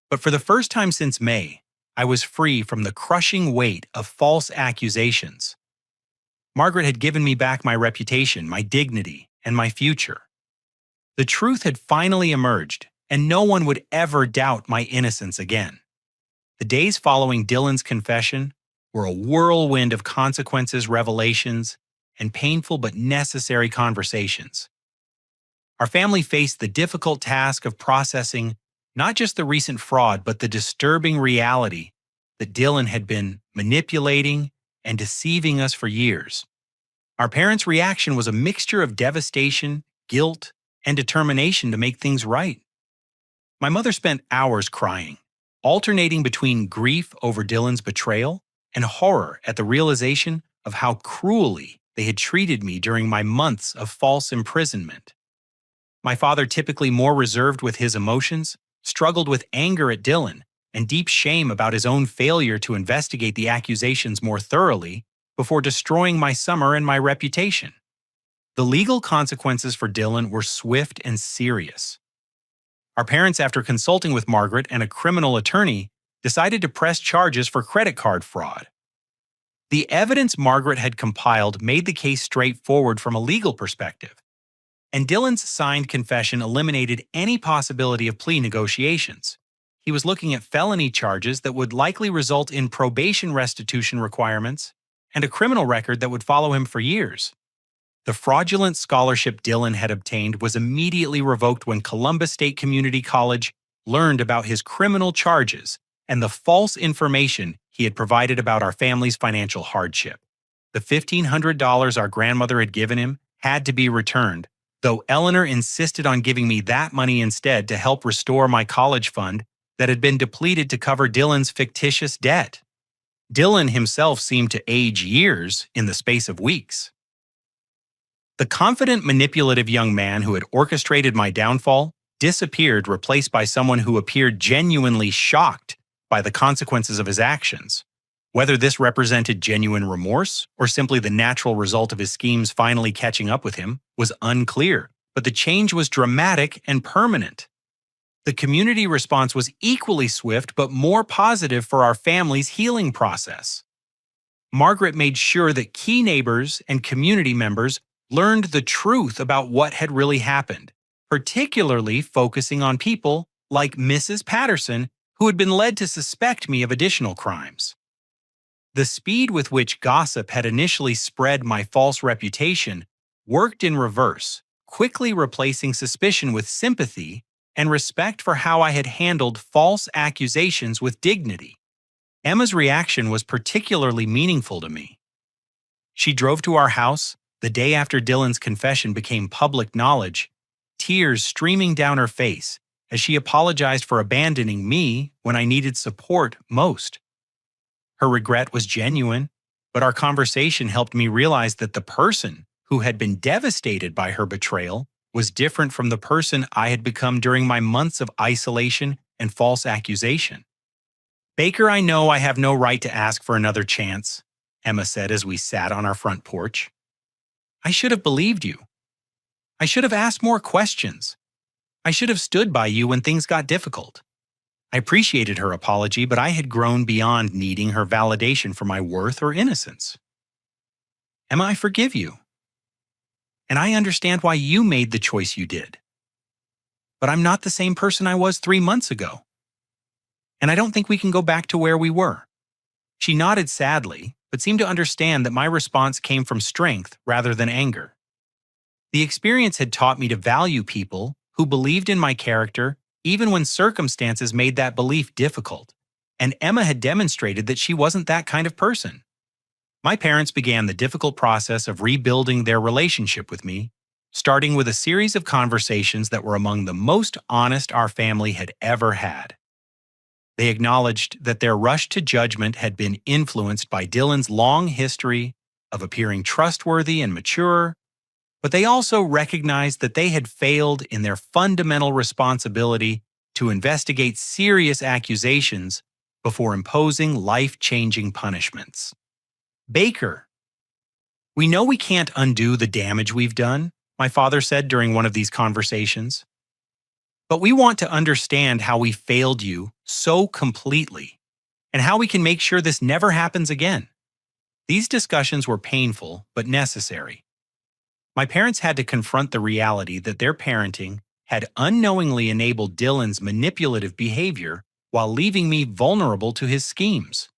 But for the first time since May, I was free from the crushing weight of false accusations. Margaret had given me back my reputation, my dignity, and my future. The truth had finally emerged, and no one would ever doubt my innocence again. The days following Dylan's confession were a whirlwind of consequences, revelations, and painful but necessary conversations. Our family faced the difficult task of processing not just the recent fraud, but the disturbing reality that Dylan had been manipulating and deceiving us for years. Our parents' reaction was a mixture of devastation, guilt, and determination to make things right. My mother spent hours crying, alternating between grief over Dylan's betrayal and horror at the realization of how cruelly they had treated me during my months of false imprisonment. My father, typically more reserved with his emotions, struggled with anger at Dylan and deep shame about his own failure to investigate the accusations more thoroughly before destroying my summer and my reputation. The legal consequences for Dylan were swift and serious. Our parents, after consulting with Margaret and a criminal attorney, decided to press charges for credit card fraud. The evidence Margaret had compiled made the case straightforward from a legal perspective, and Dylan's signed confession eliminated any possibility of plea negotiations. He was looking at felony charges that would likely result in probation restitution requirements and a criminal record that would follow him for years. The fraudulent scholarship Dylan had obtained was immediately revoked when Columbus State Community College learned about his criminal charges and the false information he had provided about our family's financial hardship. The $1,500 our grandmother had given him had to be returned, though Eleanor insisted on giving me that money instead to help restore my college fund that had been depleted to cover Dylan's fictitious debt. Dylan himself seemed to age years in the space of weeks. The confident, manipulative young man who had orchestrated my downfall disappeared, replaced by someone who appeared genuinely shocked by the consequences of his actions. Whether this represented genuine remorse or simply the natural result of his schemes finally catching up with him was unclear, but the change was dramatic and permanent. The community response was equally swift but more positive for our family's healing process. Margaret made sure that key neighbors and community members learned the truth about what had really happened, particularly focusing on people like Mrs. Patterson, who had been led to suspect me of additional crimes. The speed with which gossip had initially spread my false reputation worked in reverse, quickly replacing suspicion with sympathy and respect for how I had handled false accusations with dignity. Emma's reaction was particularly meaningful to me. She drove to our house the day after Dylan's confession became public knowledge, tears streaming down her face as she apologized for abandoning me when I needed support most. Her regret was genuine, but our conversation helped me realize that the person who had been devastated by her betrayal was different from the person I had become during my months of isolation and false accusation. "Baker, I know I have no right to ask for another chance," Emma said as we sat on our front porch. "I should have believed you. I should have asked more questions. I should have stood by you when things got difficult." I appreciated her apology, but I had grown beyond needing her validation for my worth or innocence. "Emma, I forgive you. And I understand why you made the choice you did. But I'm not the same person I was 3 months ago. And I don't think we can go back to where we were." She nodded sadly, but seemed to understand that my response came from strength rather than anger. The experience had taught me to value people who believed in my character even when circumstances made that belief difficult, and Emma had demonstrated that she wasn't that kind of person. My parents began the difficult process of rebuilding their relationship with me, starting with a series of conversations that were among the most honest our family had ever had. They acknowledged that their rush to judgment had been influenced by Dylan's long history of appearing trustworthy and mature, but they also recognized that they had failed in their fundamental responsibility to investigate serious accusations before imposing life-changing punishments. "Baker, we know we can't undo the damage we've done," my father said during one of these conversations. "But we want to understand how we failed you so completely and how we can make sure this never happens again." These discussions were painful but necessary. My parents had to confront the reality that their parenting had unknowingly enabled Dylan's manipulative behavior while leaving me vulnerable to his schemes.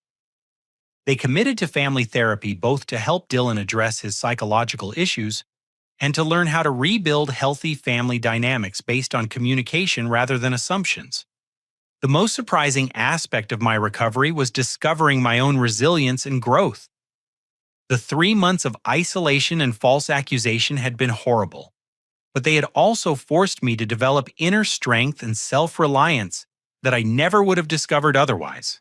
They committed to family therapy both to help Dylan address his psychological issues and to learn how to rebuild healthy family dynamics based on communication rather than assumptions. The most surprising aspect of my recovery was discovering my own resilience and growth. The 3 months of isolation and false accusation had been horrible, but they had also forced me to develop inner strength and self-reliance that I never would have discovered otherwise.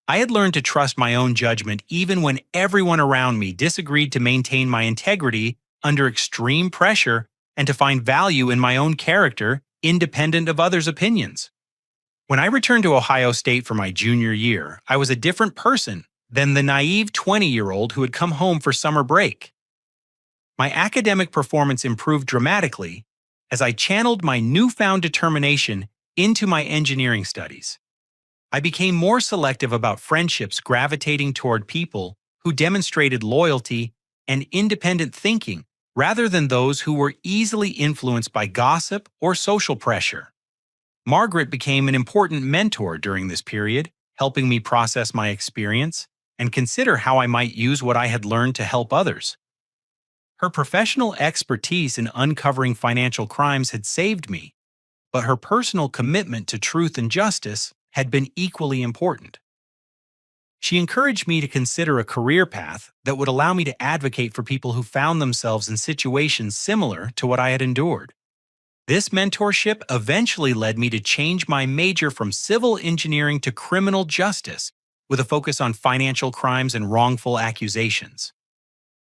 I had learned to trust my own judgment even when everyone around me disagreed, to maintain my integrity under extreme pressure and to find value in my own character independent of others' opinions. When I returned to Ohio State for my junior year, I was a different person than the naive 20-year-old who had come home for summer break. My academic performance improved dramatically as I channeled my newfound determination into my engineering studies. I became more selective about friendships, gravitating toward people who demonstrated loyalty and independent thinking rather than those who were easily influenced by gossip or social pressure. Margaret became an important mentor during this period, helping me process my experience and consider how I might use what I had learned to help others. Her professional expertise in uncovering financial crimes had saved me, but her personal commitment to truth and justice had been equally important. She encouraged me to consider a career path that would allow me to advocate for people who found themselves in situations similar to what I had endured. This mentorship eventually led me to change my major from civil engineering to criminal justice, with a focus on financial crimes and wrongful accusations.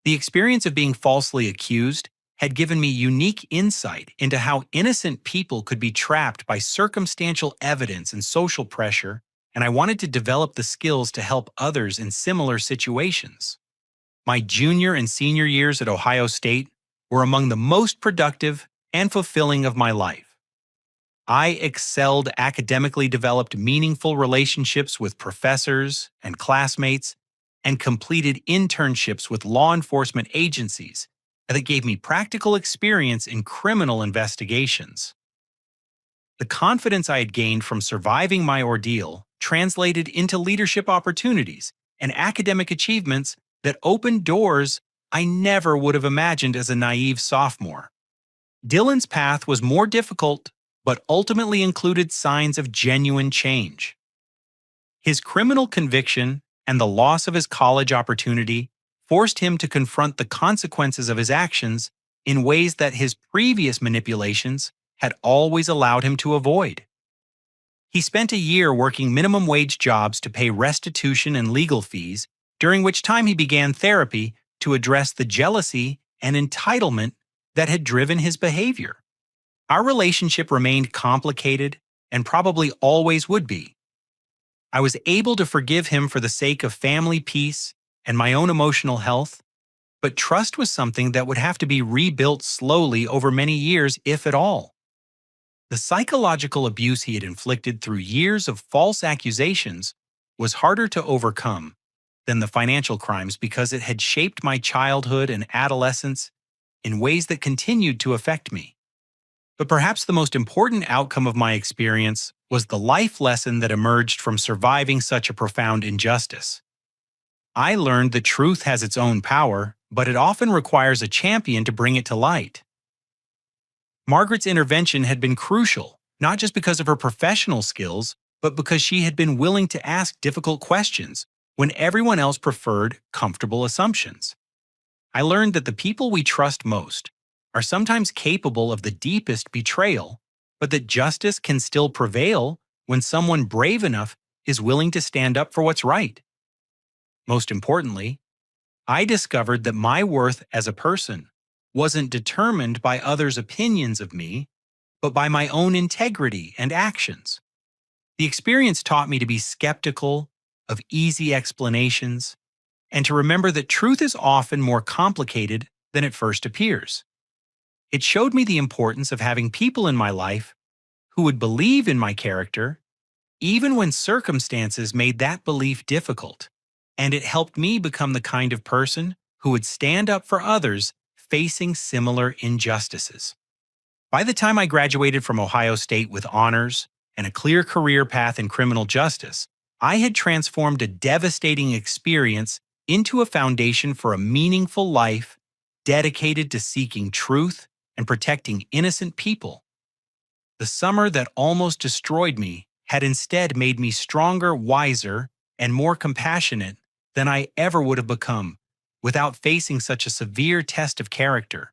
The experience of being falsely accused had given me unique insight into how innocent people could be trapped by circumstantial evidence and social pressure, and I wanted to develop the skills to help others in similar situations. My junior and senior years at Ohio State were among the most productive and fulfilling of my life. I excelled academically, developed meaningful relationships with professors and classmates, and completed internships with law enforcement agencies that gave me practical experience in criminal investigations. The confidence I had gained from surviving my ordeal translated into leadership opportunities and academic achievements that opened doors I never would have imagined as a naive sophomore. Dylan's path was more difficult, but ultimately included signs of genuine change. His criminal conviction and the loss of his college opportunity forced him to confront the consequences of his actions in ways that his previous manipulations had always allowed him to avoid. He spent a year working minimum wage jobs to pay restitution and legal fees, during which time he began therapy to address the jealousy and entitlement that had driven his behavior. Our relationship remained complicated and probably always would be. I was able to forgive him for the sake of family peace and my own emotional health, but trust was something that would have to be rebuilt slowly over many years, if at all. The psychological abuse he had inflicted through years of false accusations was harder to overcome than the financial crimes, because it had shaped my childhood and adolescence in ways that continued to affect me. But perhaps the most important outcome of my experience was the life lesson that emerged from surviving such a profound injustice. I learned that truth has its own power, but it often requires a champion to bring it to light. Margaret's intervention had been crucial, not just because of her professional skills, but because she had been willing to ask difficult questions when everyone else preferred comfortable assumptions. I learned that the people we trust most are sometimes capable of the deepest betrayal, but that justice can still prevail when someone brave enough is willing to stand up for what's right. Most importantly, I discovered that my worth as a person wasn't determined by others' opinions of me, but by my own integrity and actions. The experience taught me to be skeptical of easy explanations and to remember that truth is often more complicated than it first appears. It showed me the importance of having people in my life who would believe in my character, even when circumstances made that belief difficult, and it helped me become the kind of person who would stand up for others facing similar injustices. By the time I graduated from Ohio State with honors and a clear career path in criminal justice, I had transformed a devastating experience into a foundation for a meaningful life dedicated to seeking truth and protecting innocent people. The summer that almost destroyed me had instead made me stronger, wiser, and more compassionate than I ever would have become without facing such a severe test of character.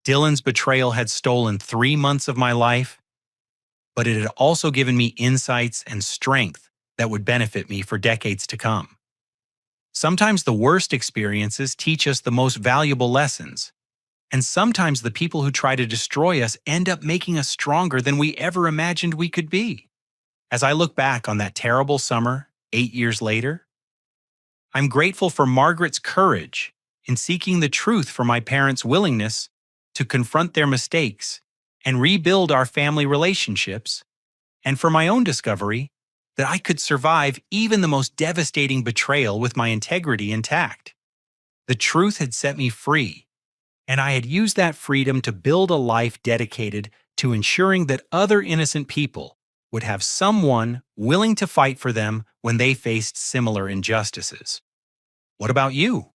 Dylan's betrayal had stolen 3 months of my life, but it had also given me insights and strength that would benefit me for decades to come. Sometimes the worst experiences teach us the most valuable lessons, and sometimes the people who try to destroy us end up making us stronger than we ever imagined we could be. As I look back on that terrible summer, 8 years later, I'm grateful for Margaret's courage in seeking the truth, for my parents' willingness to confront their mistakes and rebuild our family relationships, and for my own discovery that I could survive even the most devastating betrayal with my integrity intact. The truth had set me free, and I had used that freedom to build a life dedicated to ensuring that other innocent people would have someone willing to fight for them when they faced similar injustices. What about you?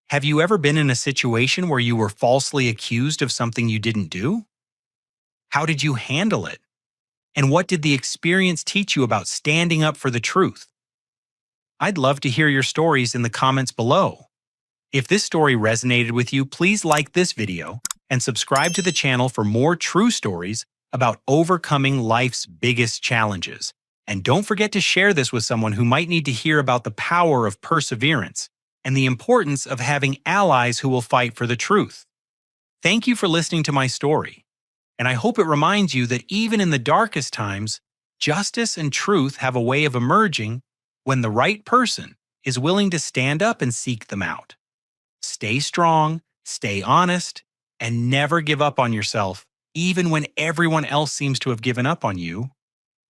Have you ever been in a situation where you were falsely accused of something you didn't do? How did you handle it? And what did the experience teach you about standing up for the truth? I'd love to hear your stories in the comments below. If this story resonated with you, please like this video and subscribe to the channel for more true stories about overcoming life's biggest challenges. And don't forget to share this with someone who might need to hear about the power of perseverance and the importance of having allies who will fight for the truth. Thank you for listening to my story, and I hope it reminds you that even in the darkest times, justice and truth have a way of emerging when the right person is willing to stand up and seek them out. Stay strong, stay honest, and never give up on yourself, even when everyone else seems to have given up on you.